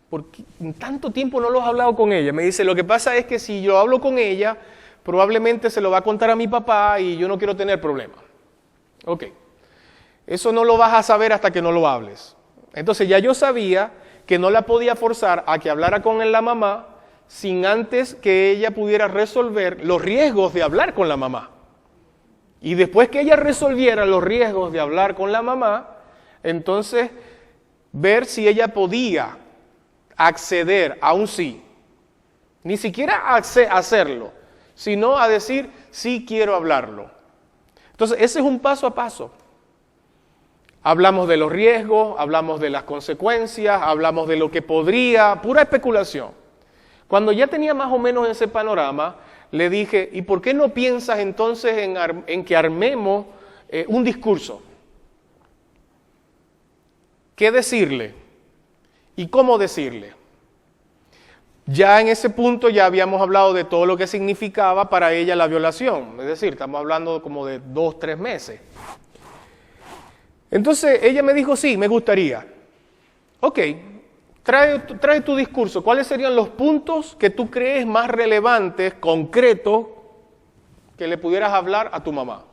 porque en tanto tiempo no lo has hablado con ella. Me dice, lo que pasa es que si yo hablo con ella, probablemente se lo va a contar a mi papá y yo no quiero tener problemas. Ok, eso no lo vas a saber hasta que no lo hables. Entonces ya yo sabía que no la podía forzar a que hablara con la mamá sin antes que ella pudiera resolver los riesgos de hablar con la mamá. Y después que ella resolviera los riesgos de hablar con la mamá, entonces ver si ella podía acceder a un sí. Ni siquiera hacerlo, sino a decir, sí quiero hablarlo. Entonces ese es un paso a paso. Hablamos de los riesgos, hablamos de las consecuencias, hablamos de lo que podría, pura especulación. Cuando ya tenía más o menos ese panorama, le dije, ¿y por qué no piensas entonces en que armemos un discurso? ¿Qué decirle? ¿Y cómo decirle? Ya en ese punto ya habíamos hablado de todo lo que significaba para ella la violación. Es decir, estamos hablando como de 2-3 meses. Entonces ella me dijo, sí, me gustaría. Ok, trae tu discurso. ¿Cuáles serían los puntos que tú crees más relevantes, concretos, que le pudieras hablar a tu mamá?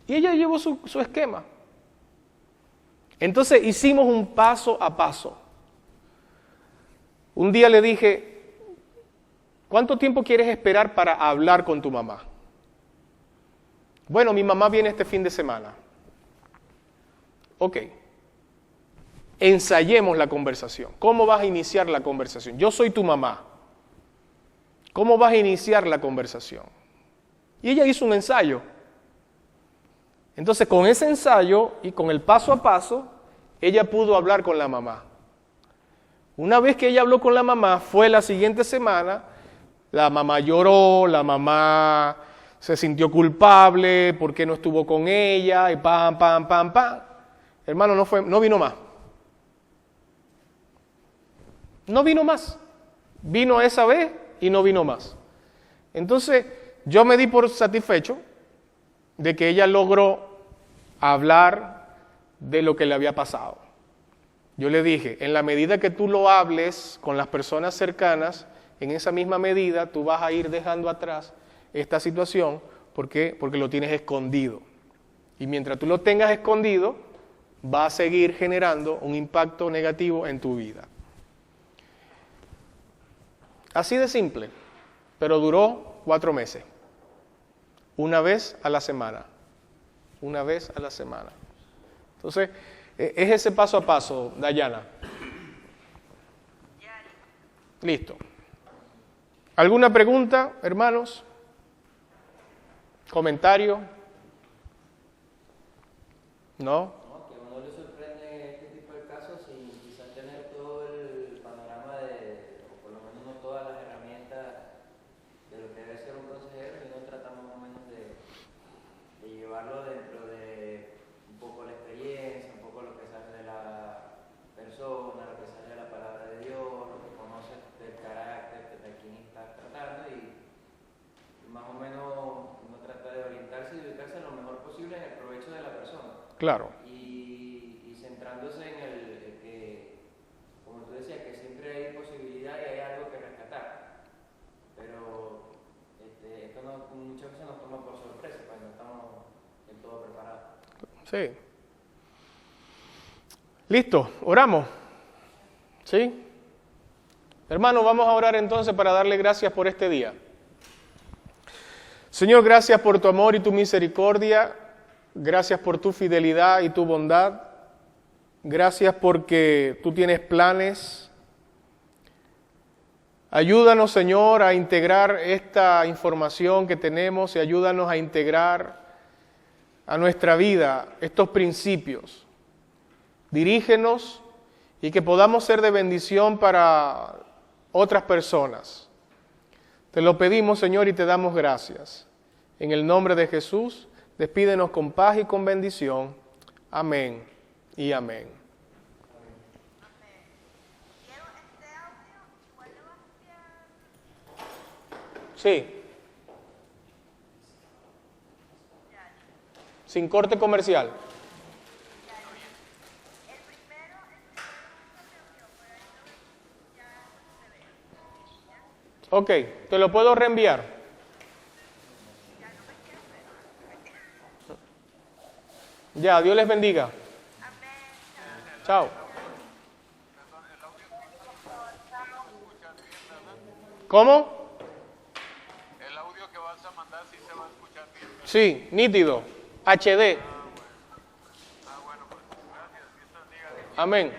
Y ella llevó su esquema. Entonces hicimos un paso a paso. Un día le dije, ¿cuánto tiempo quieres esperar para hablar con tu mamá? Bueno, mi mamá viene este fin de semana. Ok, ensayemos la conversación. ¿Cómo vas a iniciar la conversación? Yo soy tu mamá. ¿Cómo vas a iniciar la conversación? Y ella hizo un ensayo. Entonces, con ese ensayo y con el paso a paso, ella pudo hablar con la mamá. Una vez que ella habló con la mamá, fue la siguiente semana, la mamá lloró, la mamá se sintió culpable porque no estuvo con ella, y pam. Hermano, no vino más. No vino más. Vino esa vez y no vino más. Entonces, yo me di por satisfecho de que ella logró hablar de lo que le había pasado. Yo le dije, en la medida que tú lo hables con las personas cercanas, en esa misma medida tú vas a ir dejando atrás esta situación. ¿Por qué? Porque lo tienes escondido. Y mientras tú lo tengas escondido, va a seguir generando un impacto negativo en tu vida. Así de simple, pero duró 4 meses. Una vez a la semana. Una vez a la semana. Entonces, es ese paso a paso, Dayana. Listo. ¿Alguna pregunta, hermanos? ¿Comentario? ¿No? No, que a uno le sorprende este tipo de casos sin quizás tener todo el panorama o por lo menos no todas las herramientas de lo que debe ser un consejero, y uno trata más o menos de llevarlo dentro de un poco la experiencia, un poco lo que sale de la persona, lo que sale de la palabra de Dios, lo que conoce del carácter de quien está tratando, y más o menos uno trata de orientarse y ubicarse lo mejor posible en el provecho de la persona. Claro. Y centrándose en el que, como tú decías, que siempre hay posibilidad y hay algo que rescatar. Pero esto muchas veces nos toma por sorpresa cuando no estamos del todo preparados. Sí. Listo, oramos. ¿Sí? Hermanos, vamos a orar entonces para darle gracias por este día. Señor, gracias por tu amor y tu misericordia. Gracias por tu fidelidad y tu bondad. Gracias porque tú tienes planes. Ayúdanos, Señor, a integrar esta información que tenemos y ayúdanos a integrar a nuestra vida estos principios. Dirígenos y que podamos ser de bendición para otras personas. Te lo pedimos, Señor, y te damos gracias. En el nombre de Jesús, despídenos con paz y con bendición. Amén y amén. Sí. Sin corte comercial. Ok, te lo puedo reenviar. Ya, Dios les bendiga. Chao. ¿Cómo? El audio que vas a mandar sí se va a escuchar bien. Sí, nítido. HD. Bueno, pues gracias. Dios te bendiga. Amén.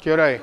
¿Qué hora es?